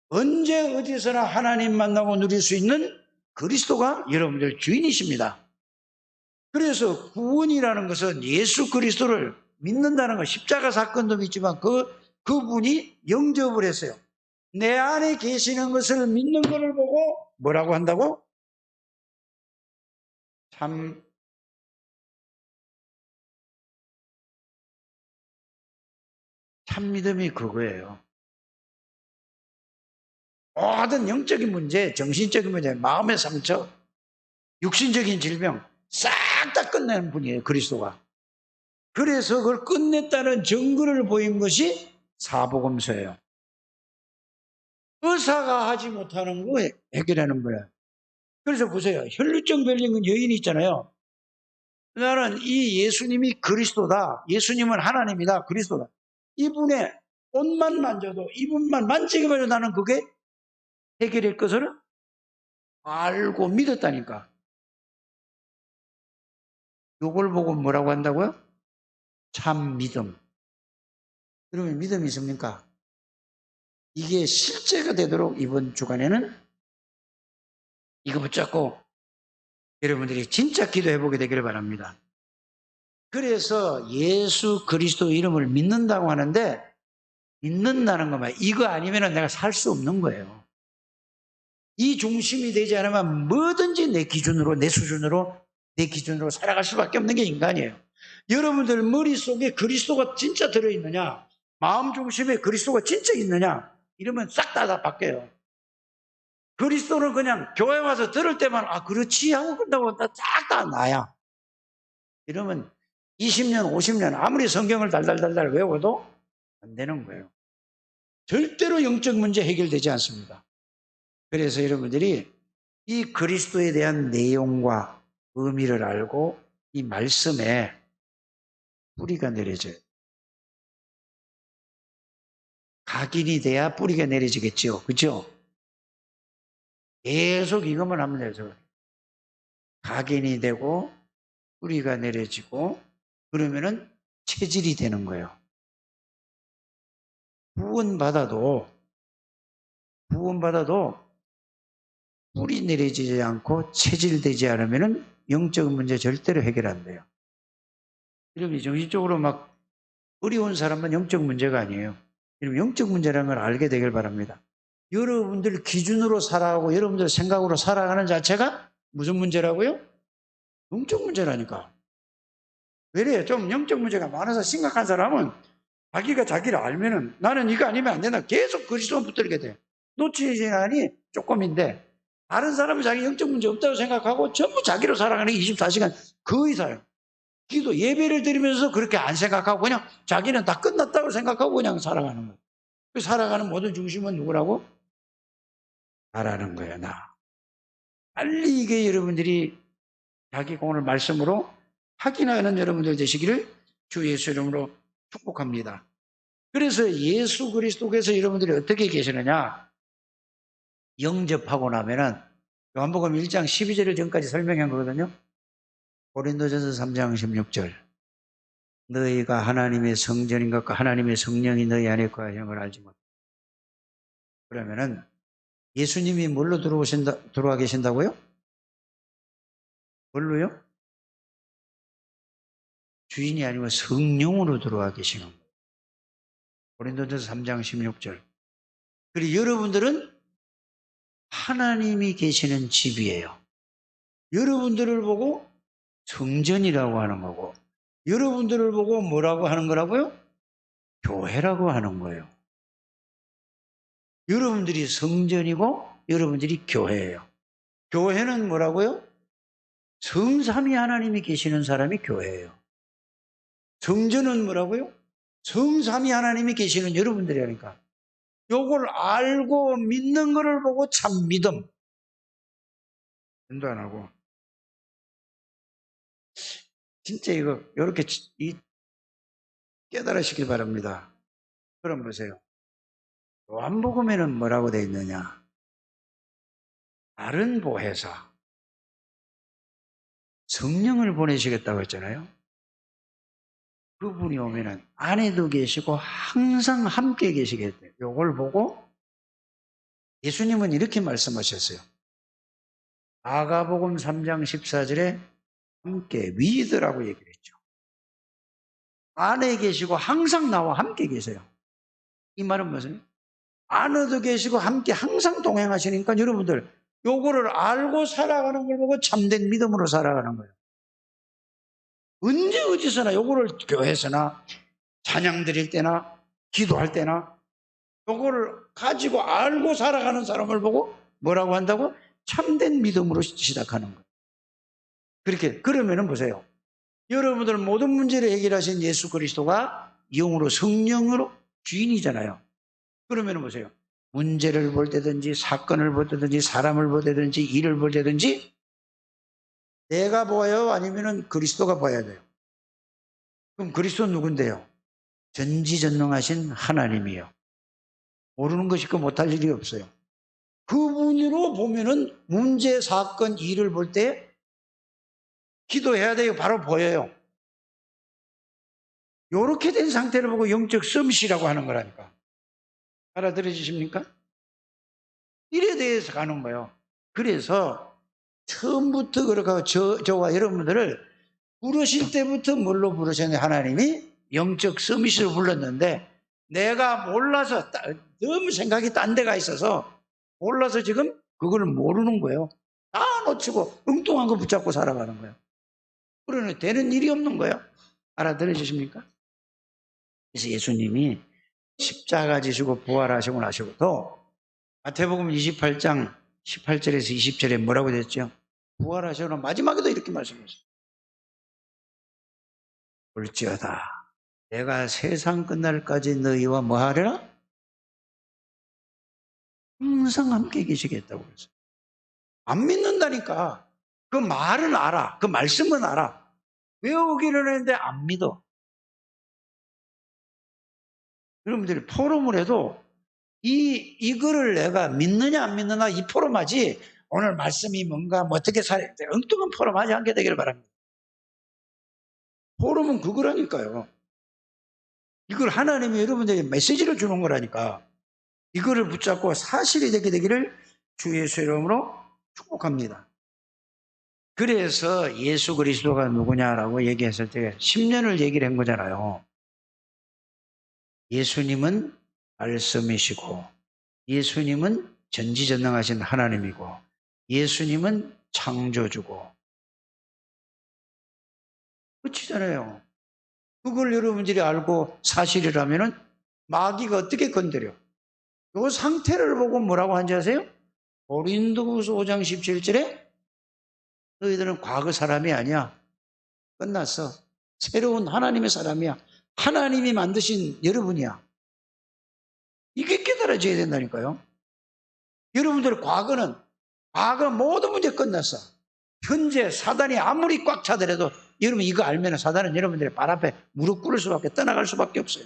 언제 어디서나 하나님 만나고 누릴 수 있는 그리스도가 여러분들 주인이십니다. 그래서 구원이라는 것은 예수 그리스도를 믿는다는 것, 십자가 사건도 믿지만 그분이 영접을 했어요. 내 안에 계시는 것을 믿는 것을 보고 뭐라고 한다고? 참 믿음이 그거예요. 모든 영적인 문제, 정신적인 문제, 마음의 상처, 육신적인 질병 싹 다 끝내는 분이에요, 그리스도가. 그래서 그걸 끝냈다는 증거를 보인 것이 사복음서예요. 의사가 하지 못하는 거 해결하는 거예요. 그래서 보세요. 혈루증 걸린 여인이 있잖아요. 나는 이 예수님이 그리스도다. 예수님은 하나님이다. 그리스도다. 이분의 옷만 만져도, 이분만 만지기만 해도 나는 그게 해결할 것을 알고 믿었다니까. 이걸 보고 뭐라고 한다고요? 참 믿음. 그러면 믿음이 있습니까? 이게 실제가 되도록 이번 주간에는 이거 붙잡고 여러분들이 진짜 기도해 보게 되기를 바랍니다. 그래서 예수 그리스도 이름을 믿는다고 하는데 믿는다는 것만 이거 아니면 내가 살 수 없는 거예요. 이 중심이 되지 않으면 뭐든지 내 기준으로 내 수준으로 내 기준으로 살아갈 수밖에 없는 게 인간이에요. 여러분들 머릿속에 그리스도가 진짜 들어있느냐, 마음 중심에 그리스도가 진짜 있느냐 이러면 싹 다 바뀌어요. 그리스도는 그냥 교회 와서 들을 때만 그렇지 하고 끝나고 싹 다 나야. 이러면 20년 50년 아무리 성경을 달달달달 외워도 안 되는 거예요. 절대로 영적 문제 해결되지 않습니다. 그래서 여러분들이 이 그리스도에 대한 내용과 의미를 알고 이 말씀에 뿌리가 내려져요. 각인이 돼야 뿌리가 내려지겠죠. 그렇죠? 계속 이것만 하면 되죠. 각인이 되고 뿌리가 내려지고 그러면은 체질이 되는 거예요. 구원받아도 뿌리 내려지지 않고 체질되지 않으면은 영적 문제 절대로 해결 안 돼요. 이렇게 정신적으로 막 어려운 사람은 영적 문제가 아니에요. 영적 문제라는 걸 알게 되길 바랍니다. 여러분들 기준으로 살아가고 여러분들 생각으로 살아가는 자체가 무슨 문제라고요? 영적 문제라니까. 왜래? 좀 영적 문제가 많아서 심각한 사람은 자기가 자기를 알면은 나는 이거 아니면 안 된다. 계속 그리스도만 붙들게 돼. 놓치지나니 조금인데 다른 사람은 자기 영적 문제 없다고 생각하고 전부 자기로 살아가는 게 24시간 거의 살아요. 기도 예배를 드리면서 그렇게 안 생각하고 그냥 자기는 다 끝났다고 생각하고 그냥 살아가는 거예요. 그 살아가는 모든 중심은 누구라고? 나라는 거예요. 나. 빨리 이게 여러분들이 자기가 오늘 말씀으로 확인하는 여러분들 되시기를 주 예수 이름으로 축복합니다. 그래서 예수 그리스도께서 여러분들이 어떻게 계시느냐? 영접하고 나면은 요한복음 1장 12절을 전까지 설명한 거거든요. 고린도전서 3장 16절. 너희가 하나님의 성전인 것과 하나님의 성령이 너희 안에 거하는 걸 알지 못. 그러면은 예수님이 뭘로 들어와 계신다고요? 뭘로요? 주인이 아니고 성령으로 들어와 계시는 거예요. 고린도전서 3장 16절. 그리고 여러분들은 하나님이 계시는 집이에요. 여러분들을 보고 성전이라고 하는 거고 여러분들을 보고 뭐라고 하는 거라고요? 교회라고 하는 거예요. 여러분들이 성전이고 여러분들이 교회예요. 교회는 뭐라고요? 성삼위 하나님이 계시는 사람이 교회예요. 성전은 뭐라고요? 성삼위 하나님이 계시는 여러분들이라니까. 요걸 알고 믿는 거를 보고 참 믿음. 전도 안 하고. 진짜 이거 요렇게 깨달으시길 바랍니다. 그럼 보세요. 요한복음에는 뭐라고 되어 있느냐? 다른 보혜사, 성령을 보내시겠다고 했잖아요. 그분이 오면은 안에도 계시고 항상 함께 계시겠대요. 요걸 보고 예수님은 이렇게 말씀하셨어요. 마가복음 3장 14절에 함께 위드라고 얘기를 했죠. 안에 계시고 항상 나와 함께 계세요. 이 말은 무슨? 안에도 계시고 함께 항상 동행하시니까 여러분들 요거를 알고 살아가는 걸 보고 참된 믿음으로 살아가는 거예요. 언제 어디서나 요거를 교회에서나 찬양 드릴 때나 기도할 때나 요거를 가지고 알고 살아가는 사람을 보고 뭐라고 한다고? 참된 믿음으로 시작하는 거예요. 그렇게 그러면은 보세요. 여러분들 모든 문제를 해결하신 예수 그리스도가 영으로 성령으로 주인이잖아요. 그러면 보세요. 문제를 볼 때든지 사건을 볼 때든지 사람을 볼 때든지 일을 볼 때든지 내가 보아요? 아니면은 그리스도가 봐야 돼요? 그럼 그리스도는 누군데요? 전지전능하신 하나님이요. 모르는 것이 그 못할 일이 없어요. 그분으로 보면은 문제, 사건, 일을 볼 때 기도해야 돼요. 바로 보여요. 이렇게 된 상태를 보고 영적 썸씨라고 하는 거라니까. 알아들으십니까? 일에 대해서 가는 거예요. 그래서 처음부터 그렇게 저와 여러분들을 부르실 때부터 뭘로 부르셨냐? 하나님이 영적 서밋으로 불렀는데 내가 몰라서 너무 생각이 딴 데가 있어서 몰라서 지금 그걸 모르는 거예요. 다 놓치고 엉뚱한 거 붙잡고 살아가는 거예요. 그러니 되는 일이 없는 거예요. 알아들으십니까? 그래서 예수님이 십자가 지시고 부활하시고 나시고도 마태복음 28장 18절에서 20절에 뭐라고 됐죠? 부활하시고 마지막에도 이렇게 말씀하셨어요. 볼지어다 내가 세상 끝날까지 너희와 뭐 하리라? 항상 함께 계시겠다고 그랬어요. 안 믿는다니까. 그 말은 알아. 그 말씀은 알아. 외우기는 했는데 안 믿어. 여러분들이 포럼을 해도 이거를 내가 믿느냐 안 믿느냐 이 포럼하지 오늘 말씀이 뭔가 뭐 어떻게 살아야 돼. 엉뚱한 포럼 하지 않게 되기를 바랍니다. 포럼은 그거라니까요. 이걸 하나님이 여러분들에게 메시지를 주는 거라니까. 이거를 붙잡고 사실이 되게 되기를 주 예수의 이름으로 축복합니다. 그래서 예수 그리스도가 누구냐라고 얘기했을 때 10년을 얘기를 한 거잖아요. 예수님은 말씀이시고 예수님은 전지전능하신 하나님이고 예수님은 창조주고 끝이잖아요. 그걸 여러분들이 알고 사실이라면 마귀가 어떻게 건드려? 이 상태를 보고 뭐라고 한지 아세요? 고린도후서 5장 17절에 너희들은 과거 사람이 아니야. 끝났어. 새로운 하나님의 사람이야. 하나님이 만드신 여러분이야. 이게 깨달아져야 된다니까요. 여러분들 과거 모든 문제 끝났어. 현재 사단이 아무리 꽉 차더라도 여러분 이거 알면 사단은 여러분들의 발 앞에 무릎 꿇을 수밖에 떠나갈 수밖에 없어요.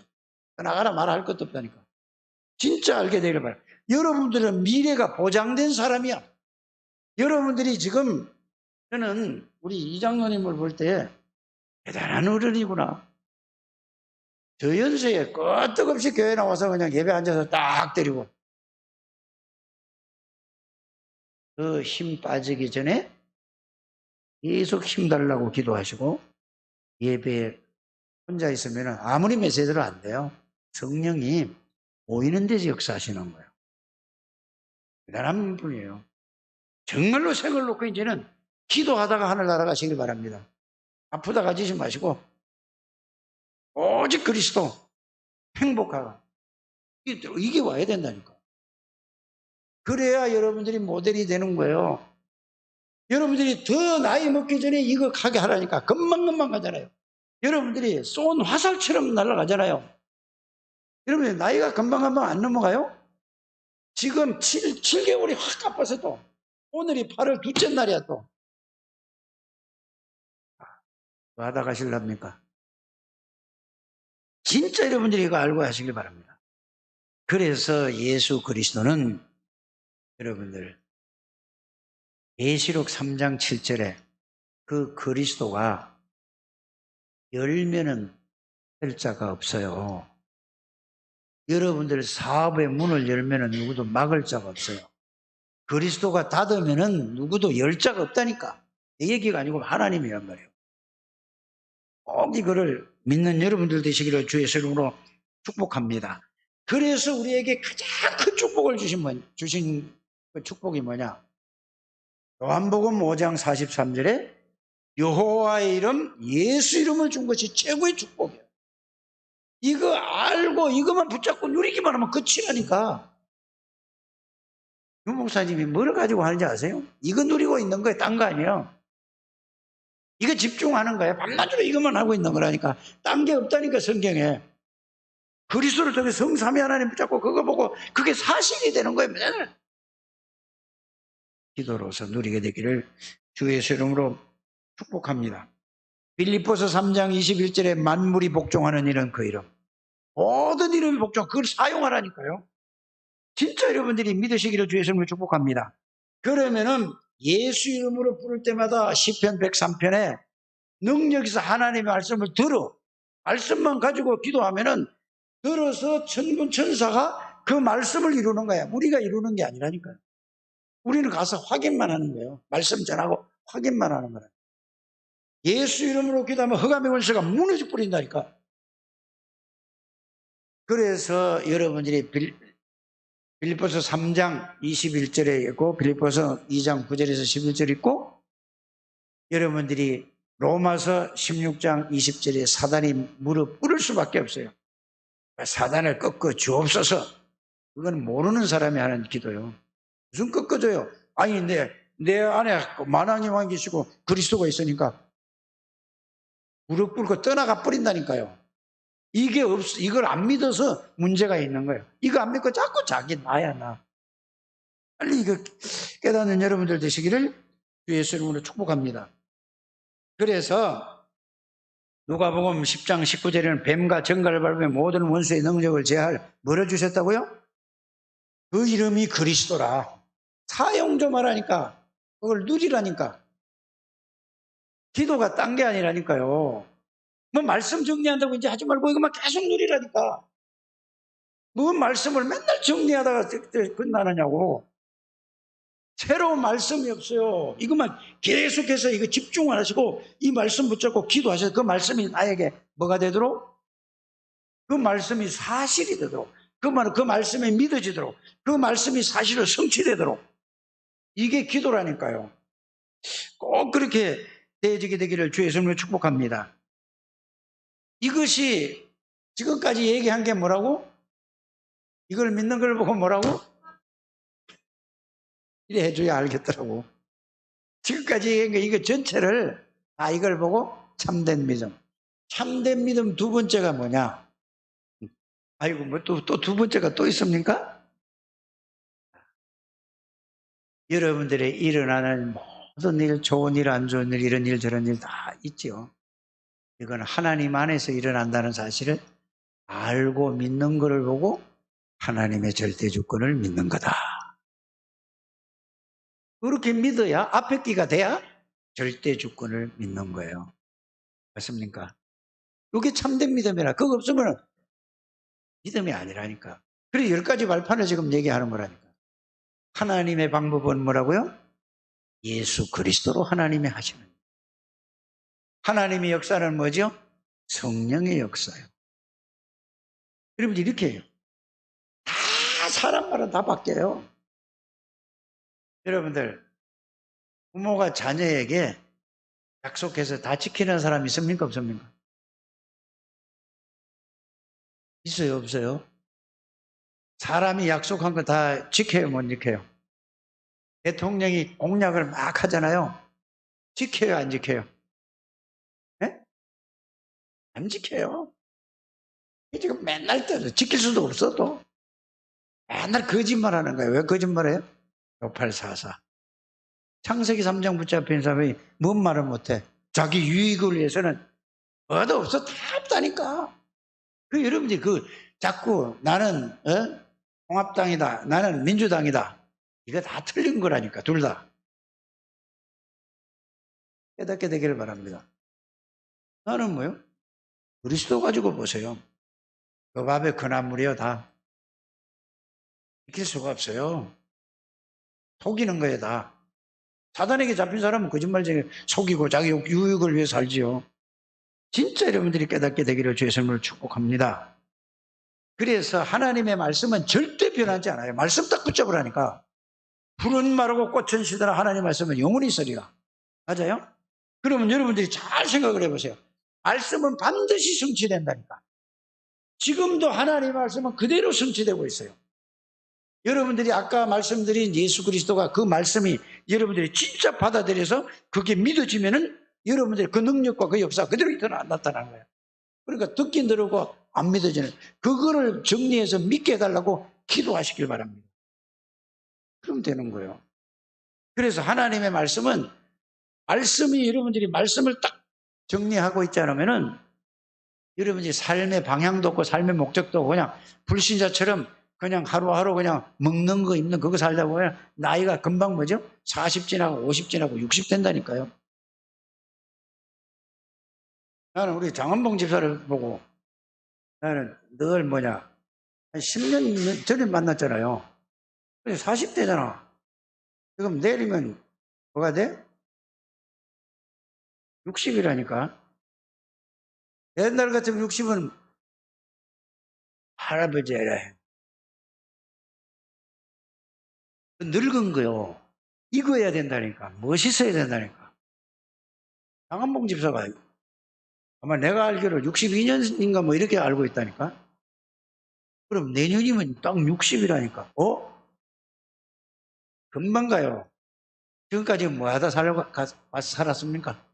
떠나가라 말할 것도 없다니까. 진짜 알게 되길 바라요. 여러분들은 미래가 보장된 사람이야. 여러분들이 지금 저는 우리 이장로님을 볼 때 대단한 어른이구나. 저 연세에 끄떡없이 교회 나와서 그냥 예배 앉아서 딱 때리고 그 힘 빠지기 전에 계속 힘 달라고 기도하시고 예배에 혼자 있으면 아무리 메시지를 안 돼요. 성령이 보이는 데서 역사하시는 거예요. 대단한 분이에요. 정말로 생을 놓고 이제는 기도하다가 하늘 날아가시길 바랍니다. 아프다 가지지 마시고 오직 그리스도 행복하가 이게 와야 된다니까. 그래야 여러분들이 모델이 되는 거예요. 여러분들이 더 나이 먹기 전에 이거 하게 하라니까 금방금방 가잖아요. 여러분들이 쏜 화살처럼 날아가잖아요. 여러분들 나이가 금방금방 안 넘어가요? 지금 7개월이 확 갚아서 또 오늘이 8월 둘째 날이야 또. 뭐 하다 가실랍니까? 진짜 여러분들이 이거 알고 하시길 바랍니다. 그래서 예수 그리스도는 여러분들 계시록 3장 7절에 그 그리스도가 열면은 될 자가 없어요. 여러분들 사업의 문을 열면은 누구도 막을 자가 없어요. 그리스도가 닫으면은 누구도 열 자가 없다니까. 내 얘기가 아니고 하나님이란 말이에요. 꼭 이거를 믿는 여러분들 되시기를 주의 이름으로 축복합니다. 그래서 우리에게 가장 큰 축복을 주신 그 축복이 뭐냐? 요한복음 5장 43절에 여호와의 이름, 예수 이름을 준 것이 최고의 축복이에요. 이거 알고 이것만 붙잡고 누리기만 하면 끝이라니까. 유 목사님이 뭘 가지고 하는지 아세요? 이거 누리고 있는 거예요. 딴 거 아니에요. 이거 집중하는 거예요. 밤낮으로 이것만 하고 있는 거라니까. 딴 게 없다니까, 성경에. 그리스도를 통해 성삼위 하나님 붙잡고 그거 보고 그게 사실이 되는 거예요. 맨날. 기도로서 누리게 되기를 주 예수 이름으로 축복합니다. 빌립보서 3장 21절에 만물이 복종하는 이는 그 이름. 모든 이름이 복종, 그걸 사용하라니까요. 진짜 여러분들이 믿으시기를 주 예수 이름으로 축복합니다. 그러면은 예수 이름으로 부를 때마다 시편 103편에 능력에서 하나님의 말씀을 들어. 말씀만 가지고 기도하면은 들어서 천군 천사가 그 말씀을 이루는 거야. 우리가 이루는 게 아니라니까요. 우리는 가서 확인만 하는 거예요. 말씀 전하고 확인만 하는 거예요. 예수 이름으로 기도하면 흑암의 권세가 무너져 버린다니까. 그래서 여러분들이 빌립보서 3장 21절에 있고 빌립보서 2장 9절에서 11절 있고 여러분들이 로마서 16장 20절에 사단이 무릎 꿇을 수밖에 없어요. 사단을 꺾어 주옵소서. 그건 모르는 사람이 하는 기도요. 무슨 꺾어줘요? 아니 내 안에 만왕의 왕이 계시고 그리스도가 있으니까 무릎 꿇고 떠나가 버린다니까요. 이걸 안 믿어서 문제가 있는 거예요. 이거 안 믿고 자꾸 자기 나야 나. 빨리 이거 깨닫는 여러분들 되시기를 주 예수 이름으로 축복합니다. 그래서 누가복음 10장 19절에는 뱀과 정갈을 밟으며 모든 원수의 능력을 제할 뭐를 주셨다고요? 그 이름이 그리스도라. 사용 좀 하라니까. 그걸 누리라니까. 기도가 딴 게 아니라니까요. 뭐 말씀 정리한다고 이제 하지 말고 이것만 계속 누리라니까. 뭐 말씀을 맨날 정리하다가 끝나느냐고. 새로운 말씀이 없어요. 이것만 계속해서 이거 집중 안 하시고 이 말씀 붙잡고 기도하셔서 그 말씀이 나에게 뭐가 되도록? 그 말씀이 사실이 되도록. 그 말씀이 믿어지도록. 그 말씀이 사실로 성취되도록. 이게 기도라니까요. 꼭 그렇게 되어지게 되기를 주 예수님으로 축복합니다. 이것이 지금까지 얘기한 게 뭐라고? 이걸 믿는 걸 보고 뭐라고? 이래 해줘야 알겠더라고. 지금까지 얘기한 게 이거 전체를 이걸 보고 참된 믿음. 참된 믿음 두 번째가 뭐냐? 아이고 뭐 또 두 번째가 또 있습니까? 여러분들의 일어나는 모든 일, 좋은 일, 안 좋은 일, 이런 일, 저런 일 다 있죠. 이건 하나님 안에서 일어난다는 사실을 알고 믿는 것을 보고 하나님의 절대 주권을 믿는 거다. 그렇게 믿어야 앞에 끼가 돼야 절대 주권을 믿는 거예요. 맞습니까? 그게 참된 믿음이라. 그거 없으면 믿음이 아니라니까. 그래 10가지 발판을 지금 얘기하는 거라니까. 하나님의 방법은 뭐라고요? 예수 그리스도로 하나님이 하시는. 하나님의 역사는 뭐죠? 성령의 역사예요. 여러분 이렇게 해요. 다 사람마다 다 바뀌어요. 여러분들 부모가 자녀에게 약속해서 다 지키는 사람 있습니까? 없습니까? 있어요? 없어요? 사람이 약속한 거 다 지켜요? 못 지켜요? 대통령이 공약을 막 하잖아요. 지켜요? 안 지켜요? 네? 안 지켜요. 지금 맨날 떠서 지킬 수도 없어도 맨날 거짓말하는 거예요. 왜 거짓말해요? 5844. 창세기 3장 붙잡힌 사람이 뭔 말을 못해. 자기 유익을 위해서는 뭐도 없어. 다 없다니까. 여러분들이 자꾸 나는 통합당이다. 나는 민주당이다. 이거 다 틀린 거라니까, 둘 다. 깨닫게 되기를 바랍니다. 나는 뭐요? 그리스도 가지고 보세요. 그 밥에 그나물이요, 다. 지킬 수가 없어요. 속이는 거에 다. 사단에게 잡힌 사람은 거짓말쟁이 속이고 자기 유익을 위해 살지요. 진짜 여러분들이 깨닫게 되기를 주의 이름으로 축복합니다. 그래서 하나님의 말씀은 절대 변하지 않아요. 말씀 딱 붙잡으라니까. 푸른 마르고 꽃은 시드나 하나님의 말씀은 영원히 있으리라. 맞아요? 그러면 여러분들이 잘 생각을 해보세요. 말씀은 반드시 성취된다니까. 지금도 하나님의 말씀은 그대로 성취되고 있어요. 여러분들이 아까 말씀드린 예수 그리스도가 그 말씀이 여러분들이 진짜 받아들여서 그게 믿어지면은 여러분들이 그 능력과 그 역사가 그대로 나타나는 거예요. 그러니까 듣긴 들었고 안 믿어지는 그거를 정리해서 믿게 해달라고 기도하시길 바랍니다. 그럼 되는 거예요. 그래서 하나님의 말씀은 말씀이 여러분들이 말씀을 딱 정리하고 있지 않으면은 여러분들이 삶의 방향도 없고 삶의 목적도 없고 그냥 불신자처럼 그냥 하루하루 그냥 먹는 거 입는 그거 살다 보면 나이가 금방 뭐죠? 40 지나고 50 지나고 60 된다니까요. 나는 우리 장원봉 집사를 보고 나는 늘 한 10년 전에 만났잖아요. 40대잖아. 지금 내리면 뭐가 돼? 60이라니까. 옛날 같으면 60은 할아버지라 해. 늙은 거요. 익어야 된다니까. 멋있어야 된다니까. 장한봉 집사가 아마 내가 알기로 62년인가 뭐 이렇게 알고 있다니까. 그럼 내년이면 딱 60이라니까. 금방 가요. 지금까지 뭐 하다 살았습니까?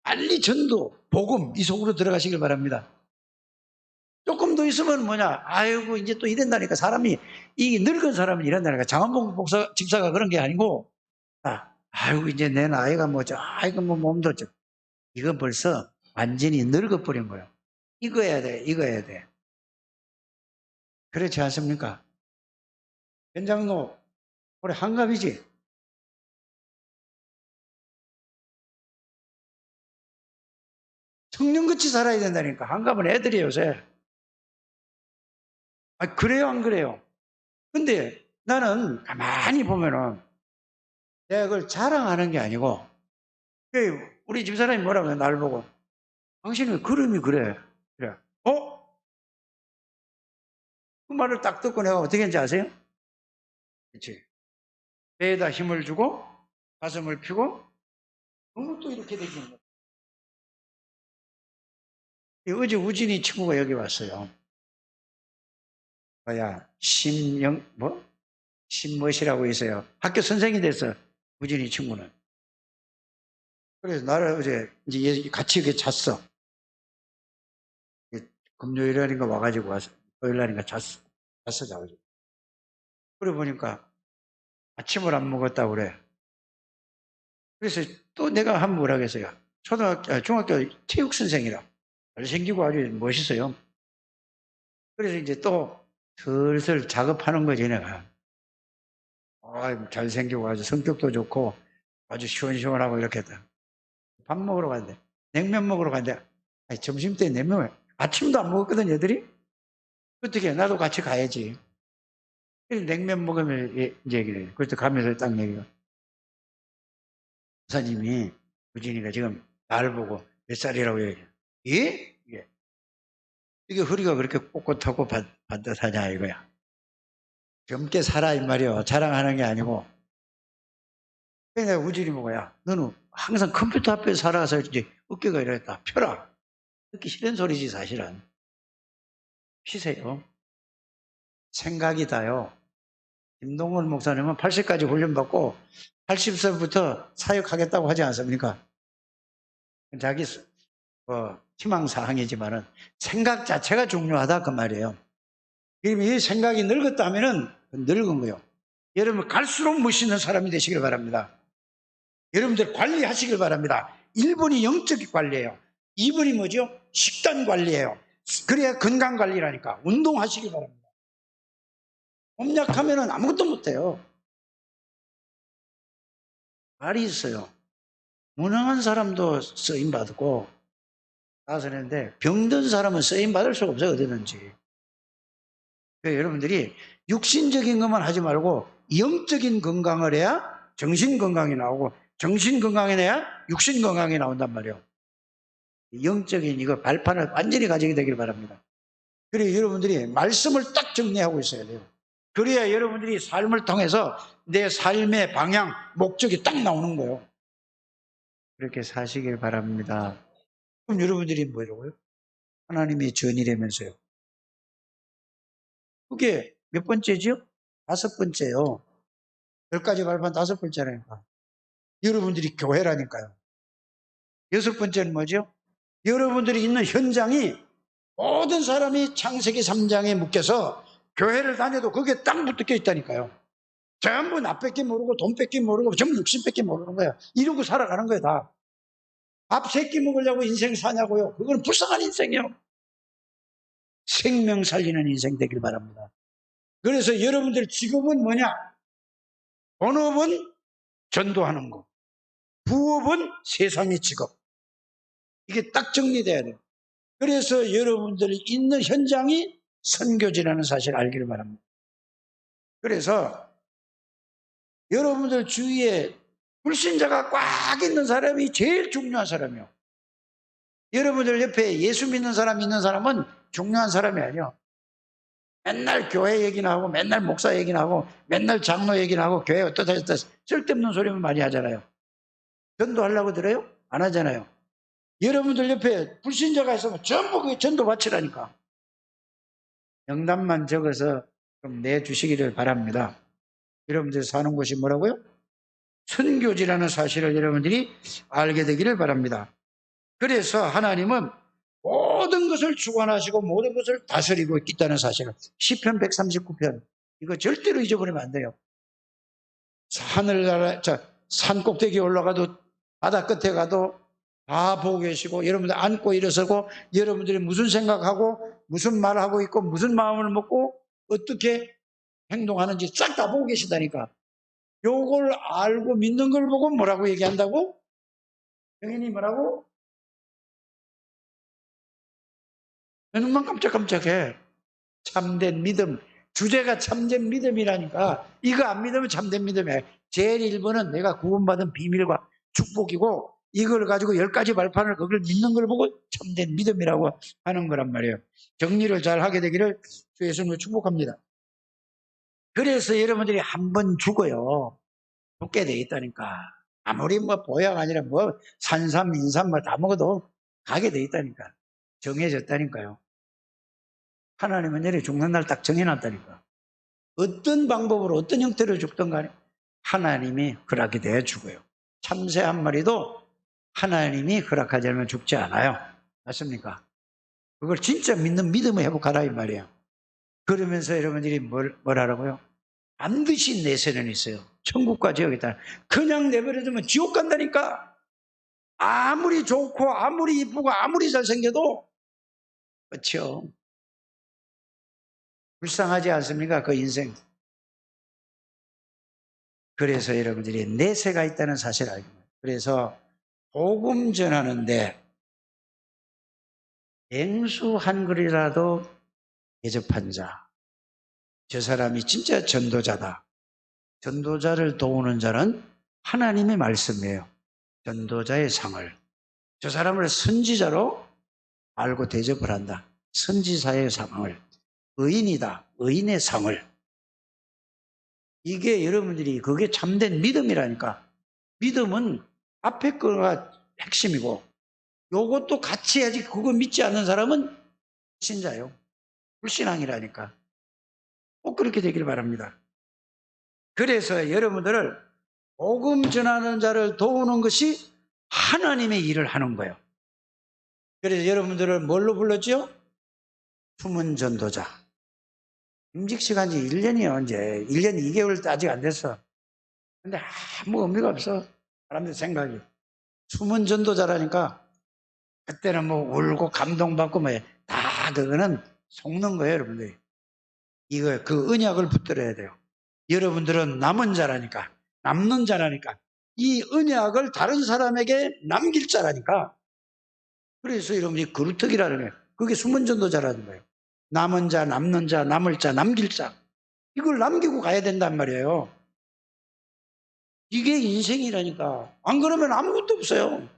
빨리 전도, 복음 이 속으로 들어가시길 바랍니다. 조금 더 있으면 아이고 이제 또 이런다니까. 사람이 이 늙은 사람은 이런다니까. 장한봉 집사가 그런 게 아니고 아이고 이제 내 나이가 아이고 몸도 이거 벌써 완전히 늙어버린 거예요. 익어야 돼. 그렇지 않습니까? 현장로 올해 한갑이지? 청년같이 살아야 된다니까. 한갑은 애들이 요새. 그래요, 안 그래요? 근데 나는 가만히 보면은 내가 그걸 자랑하는 게 아니고, 우리 집사람이 뭐라고 해, 나를 보고. 당신은 걸음이 그래. 그래. 그 말을 딱 듣고 내가 어떻게 했는지 아세요? 그렇지. 배에다 힘을 주고, 가슴을 펴고, 너무 또 이렇게 되는 거야. 어제 우진이 친구가 여기 왔어요. 신멋이라고 있어요. 학교 선생이 됐어. 우진이 친구는. 그래서 나를 어제 이제 같이 이렇게 잤어. 금요일날인가 와가지고 와서, 토요일날인가 잤어. 자가지고. 그래 보니까 아침을 안 먹었다고 그래. 그래서 또 내가 한번 뭐라 그랬어요. 중학교 체육 선생이라. 잘생기고 아주 멋있어요. 그래서 이제 또 슬슬 작업하는 거지, 내가. 잘생기고 아주 성격도 좋고 아주 시원시원하고 이렇게 했다. 밥 먹으러 갔는데, 냉면 먹으러 갔는데, 점심 때 냉면을, 아침도 안 먹었거든, 애들이? 어떻게, 나도 같이 가야지. 냉면 먹으면 얘기를 해. 그래서 가면서 딱 얘기가. 목사님이, 우진이가 지금 나를 보고 몇 살이라고 얘기해. 예? 이게 허리가 그렇게 꼿꼿하고 반듯하냐, 이거야. 젊게 살아, 이 말이야. 자랑하는 게 아니고. 그래서 내가 우진이 보고, 너는 항상 컴퓨터 앞에 살아서 이제 어깨가 이랬다. 펴라. 듣기 싫은 소리지, 사실은. 피세요. 생각이다요. 김동원 목사님은 80까지 훈련받고 80세부터 사역하겠다고 하지 않습니까? 자기 희망사항이지만은 생각 자체가 중요하다 그 말이에요. 그럼 이 생각이 늙었다면은 늙은 거예요. 여러분 갈수록 멋있는 사람이 되시길 바랍니다. 여러분들 관리하시길 바랍니다. 1번이 영적 관리예요. 2번이 뭐죠? 식단 관리예요. 그래야 건강 관리라니까. 운동하시길 바랍니다. 몸 약하면 아무것도 못해요. 말이 있어요. 무능한 사람도 쓰임받고 다스리는데 병든 사람은 쓰임받을 수가 없어요. 어디든지. 여러분들이 육신적인 것만 하지 말고 영적인 건강을 해야 정신 건강이 나오고 정신 건강이 돼야 육신 건강이 나온단 말이에요. 영적인 이거 발판을 완전히 가지게 되길 바랍니다. 그래서 여러분들이 말씀을 딱 정리하고 있어야 돼요. 그래야 여러분들이 삶을 통해서 내 삶의 방향, 목적이 딱 나오는 거예요. 그렇게 사시길 바랍니다. 그럼 여러분들이 뭐라고요? 하나님의 전이라면서요. 그게 몇 번째죠? 5번째요. 10가지 발판 5번째라니까. 여러분들이 교회라니까요. 6번째는 뭐죠? 여러분들이 있는 현장이 모든 사람이 창세기 3장에 묶여서 교회를 다녀도 거기에 딱 붙어 있다니까요. 전부 나 뺏기 모르고 돈 뺏기 모르고 전부 육신 뺏기 모르는 거야. 이러고 살아가는 거야 다. 밥 3끼 먹으려고 인생 사냐고요. 그건 불쌍한 인생이요. 생명 살리는 인생 되길 바랍니다. 그래서 여러분들 직업은 뭐냐? 본업은 전도하는 거. 부업은 세상의 직업. 이게 딱 정리돼야 돼요. 그래서 여러분들이 있는 현장이 선교지라는 사실을 알기를 바랍니다. 그래서 여러분들 주위에 불신자가 꽉 있는 사람이 제일 중요한 사람이요. 여러분들 옆에 예수 믿는 사람 있는 사람은 중요한 사람이 아니요. 맨날 교회 얘기나 하고 맨날 목사 얘기나 하고 맨날 장로 얘기나 하고 교회 어떠다 쓸데없는 소리만 많이 하잖아요. 전도하려고 들어요? 안 하잖아요. 여러분들 옆에 불신자가 있으면 전부 그 전도 바치라니까. 명단만 적어서 좀 내주시기를 바랍니다. 여러분들 사는 곳이 뭐라고요? 선교지라는 사실을 여러분들이 알게 되기를 바랍니다. 그래서 하나님은 모든 것을 주관하시고 모든 것을 다스리고 있다는 사실을 시편 139편 이거 절대로 잊어버리면 안 돼요. 산 꼭대기에 올라가도 바다 끝에 가도 다 보고 계시고 여러분들 앉고 일어서고 여러분들이 무슨 생각하고 무슨 말하고 있고 무슨 마음을 먹고 어떻게 행동하는지 싹 다 보고 계시다니까. 요걸 알고 믿는 걸 보고 뭐라고 얘기한다고? 영인이 뭐라고? 내 눈만 깜짝깜짝해. 참된 믿음. 주제가 참된 믿음이라니까. 이거 안 믿으면 참된 믿음이야. 제일 1번은 내가 구원받은 비밀과 축복이고 이걸 가지고 10가지 발판을 그걸 믿는 걸 보고 참된 믿음이라고 하는 거란 말이에요. 정리를 잘 하게 되기를 주 예수님을 축복합니다. 그래서 여러분들이 한 번 죽어요. 죽게 돼 있다니까. 아무리 뭐 보약 아니라 뭐 산삼, 인삼 뭐 다 먹어도 가게 돼 있다니까. 정해졌다니까요. 하나님은 내일 죽는 날 딱 정해놨다니까. 어떤 방법으로 어떤 형태로 죽든 간에 하나님이 허락이 돼야 죽어요. 참새 한 마리도 하나님이 허락하지 않으면 죽지 않아요. 맞습니까? 그걸 진짜 믿는 믿음을 회복하라 이 말이에요. 그러면서 여러분들이 뭘 하라고요? 반드시 내세는 있어요. 천국과 지옥이다. 그냥 내버려두면 지옥 간다니까. 아무리 좋고 아무리 이쁘고 아무리 잘생겨도 그렇죠. 불쌍하지 않습니까? 그 인생. 그래서 여러분들이 내세가 있다는 사실을 알고 있어요. 그래서 복음 전하는데 냉수 한 그릇이라도 대접한 자, 저 사람이 진짜 전도자다. 전도자를 도우는 자는 하나님의 말씀이에요. 전도자의 상을. 저 사람을 선지자로 알고 대접을 한다. 선지자의 상을. 의인이다. 의인의 상을. 이게 여러분들이 그게 참된 믿음이라니까. 믿음은 앞에 거가 핵심이고 요것도 같이 해야지. 그거 믿지 않는 사람은 신자예요. 불신앙이라니까. 꼭 그렇게 되길 바랍니다. 그래서 여러분들을 복음 전하는 자를 도우는 것이 하나님의 일을 하는 거예요. 그래서 여러분들을 뭘로 불렀죠? 숨은 전도자. 임직 시간이 1년이요. 이제 1년 2개월도 아직 안 됐어. 근데 아무 의미가 없어. 사람들 생각이. 숨은 전도자라니까 그때는 뭐 울고 감동받고 뭐 다 그거는 속는 거예요, 여러분들이. 이거 그 언약을 붙들어야 돼요. 여러분들은 남은 자라니까, 남는 자라니까, 이 언약을 다른 사람에게 남길 자라니까. 그래서 여러분이 그루터기라는 거예요. 그게 숨은 전도자라는 거예요. 남은 자, 남는 자, 남을 자, 남길 자. 이걸 남기고 가야 된단 말이에요. 이게 인생이라니까. 안 그러면 아무것도 없어요.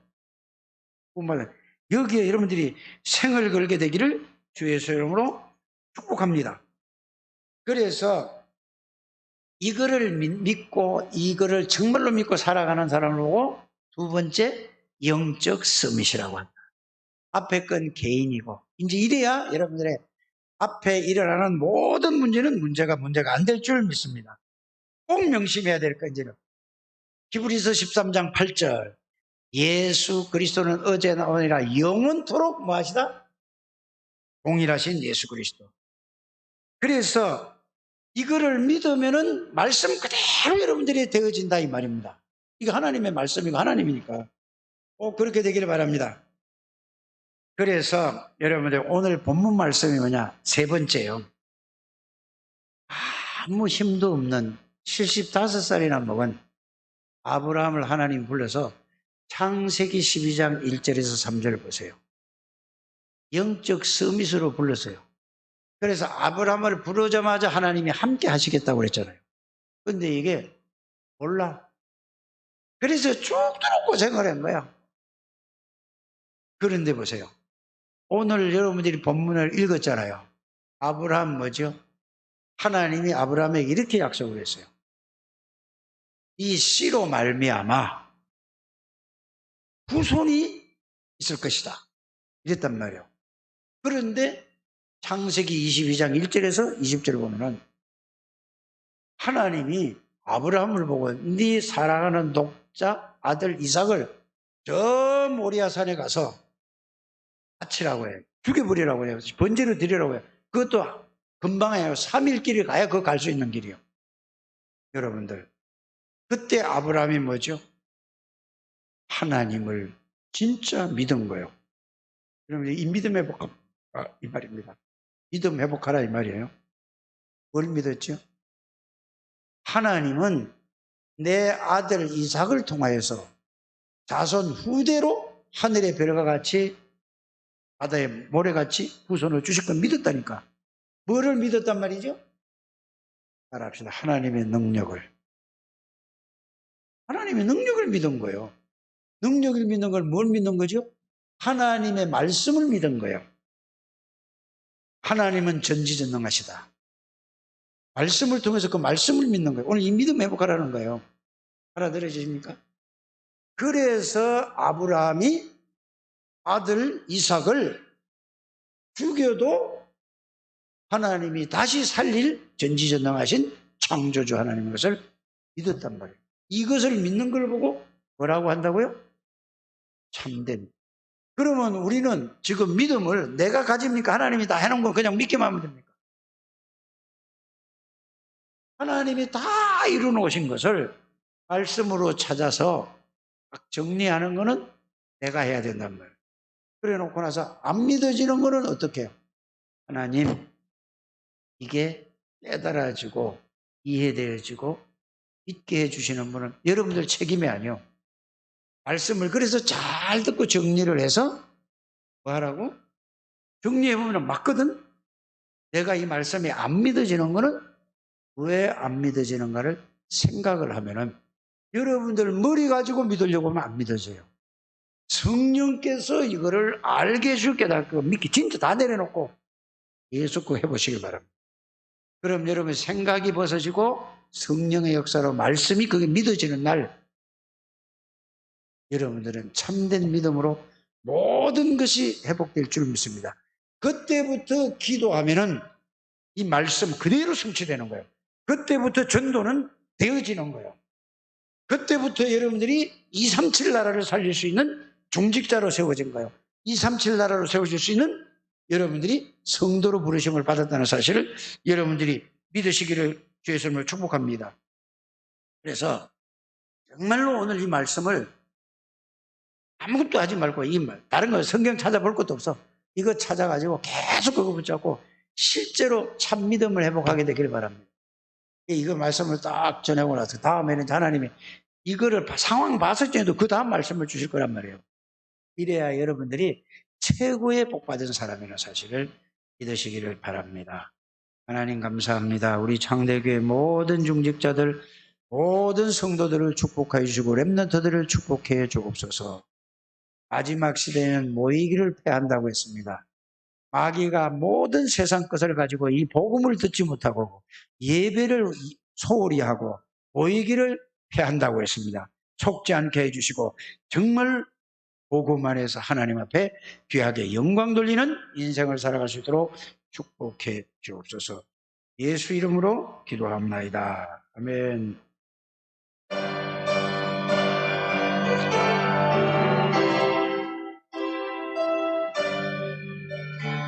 정말 여기에 여러분들이 생을 걸게 되기를 주 예수의 이름으로 축복합니다. 그래서 이거를 믿고 이거를 정말로 믿고 살아가는 사람을 보고 두 번째 영적 서밋이라고 한다. 앞에 건 개인이고 이제 이래야 여러분들의 앞에 일어나는 모든 문제는 문제가 안 될 줄 믿습니다. 꼭 명심해야 될 건 이제는 히브리서 13장 8절 예수 그리스도는 어제나 오늘이나 영원토록 뭐하시다? 동일하신 예수 그리스도. 그래서 이거를 믿으면은 말씀 그대로 여러분들이 되어진다 이 말입니다. 이거 하나님의 말씀이고 하나님이니까 꼭 그렇게 되기를 바랍니다. 그래서 여러분들 오늘 본문 말씀이 뭐냐? 세 번째요. 아무 힘도 없는 75살이나 먹은 아브라함을 하나님 불러서 창세기 12장 1절에서 3절 보세요. 영적 서밋으로 불렀어요. 그래서 아브라함을 부르자마자 하나님이 함께 하시겠다고 그랬잖아요. 근데 이게 몰라. 그래서 죽도록 고생을 한 거야. 그런데 보세요. 오늘 여러분들이 본문을 읽었잖아요. 아브라함 뭐죠? 하나님이 아브라함에게 이렇게 약속을 했어요. 이 씨로 말미암아 후손이 있을 것이다. 이랬단 말이에요. 그런데 창세기 22장 1절에서 20절 보면은 하나님이 아브라함을 보고 네 사랑하는 독자 아들 이삭을 저 모리아산에 가서 바치라고 해요. 죽여버리라고 해요. 번제로 드리라고 해요. 그것도 금방 해요. 3일 길이 가야 그거 갈 수 있는 길이요. 여러분들. 그때 아브라함이 뭐죠? 하나님을 진짜 믿은 거예요. 여러분, 이 믿음 회복하라 이 말입니다. 믿음 회복하라 이 말이에요. 뭘 믿었죠? 하나님은 내 아들 이삭을 통하여서 자손 후대로 하늘의 별과 같이 바다의 모래같이 후손을 주실 건 믿었다니까. 뭐를 믿었단 말이죠? 따라합시다. 하나님의 능력을. 하나님의 능력을 믿은 거예요. 능력을 믿는 걸 뭘 믿는 거죠? 하나님의 말씀을 믿은 거예요. 하나님은 전지전능하시다. 말씀을 통해서 그 말씀을 믿는 거예요. 오늘 이 믿음 회복하라는 거예요. 알아들으십니까? 그래서 아브라함이 아들 이삭을 죽여도 하나님이 다시 살릴 전지전능하신 창조주 하나님인 것을 믿었단 말이에요. 이것을 믿는 걸 보고 뭐라고 한다고요? 참된. 그러면 우리는 지금 믿음을 내가 가집니까? 하나님이 다 해놓은 거 그냥 믿기만 하면 됩니까? 하나님이 다 이루어놓으신 것을 말씀으로 찾아서 정리하는 거는 내가 해야 된단 말이에요. 그래 놓고 나서 안 믿어지는 거는 어떻게 해요? 하나님, 이게 깨달아지고 이해되어지고 믿게 해주시는 분은 여러분들 책임이 아니요. 말씀을 그래서 잘 듣고 정리를 해서 뭐 하라고? 정리해보면 맞거든? 내가 이 말씀이 안 믿어지는 거는 왜 안 믿어지는가를 생각을 하면은 여러분들 머리 가지고 믿으려고 하면 안 믿어져요. 성령께서 이거를 알게 해줄 깨닫고 믿기 진짜 다 내려놓고 계속 그거 해보시길 바랍니다. 그럼 여러분 생각이 벗어지고 성령의 역사로 말씀이 그게 믿어지는 날 여러분들은 참된 믿음으로 모든 것이 회복될 줄 믿습니다. 그때부터 기도하면은 이 말씀 그대로 성취되는 거예요. 그때부터 전도는 되어지는 거예요. 그때부터 여러분들이 237 나라를 살릴 수 있는 중직자로 세워진 거예요. 237 나라로 세워질 수 있는 여러분들이 성도로 부르심을 받았다는 사실을 여러분들이 믿으시기를 주의 이름으로 축복합니다. 그래서 정말로 오늘 이 말씀을 아무것도 하지 말고 이 말, 다른 거 성경 찾아볼 것도 없어. 이거 찾아가지고 계속 그거 붙잡고 실제로 참 믿음을 회복하게 되길 바랍니다. 이거 말씀을 딱 전하고 나서 다음에는 하나님이 이거를 상황 봤을 때도 그 다음 말씀을 주실 거란 말이에요. 이래야 여러분들이 최고의 복받은 사람이라는 사실을 믿으시기를 바랍니다. 하나님 감사합니다. 우리 창대교회 모든 중직자들, 모든 성도들을 축복해 주시고 렘넌트들을 축복해 주옵소서. 마지막 시대에는 모이기를 패한다고 했습니다. 마귀가 모든 세상 것을 가지고 이 복음을 듣지 못하고 예배를 소홀히 하고 모이기를 패한다고 했습니다. 속지 않게 해주시고 정말 복음 안에서 하나님 앞에 귀하게 영광 돌리는 인생을 살아갈 수 있도록 축복해 주옵소서. 예수 이름으로 기도합나이다. 아멘.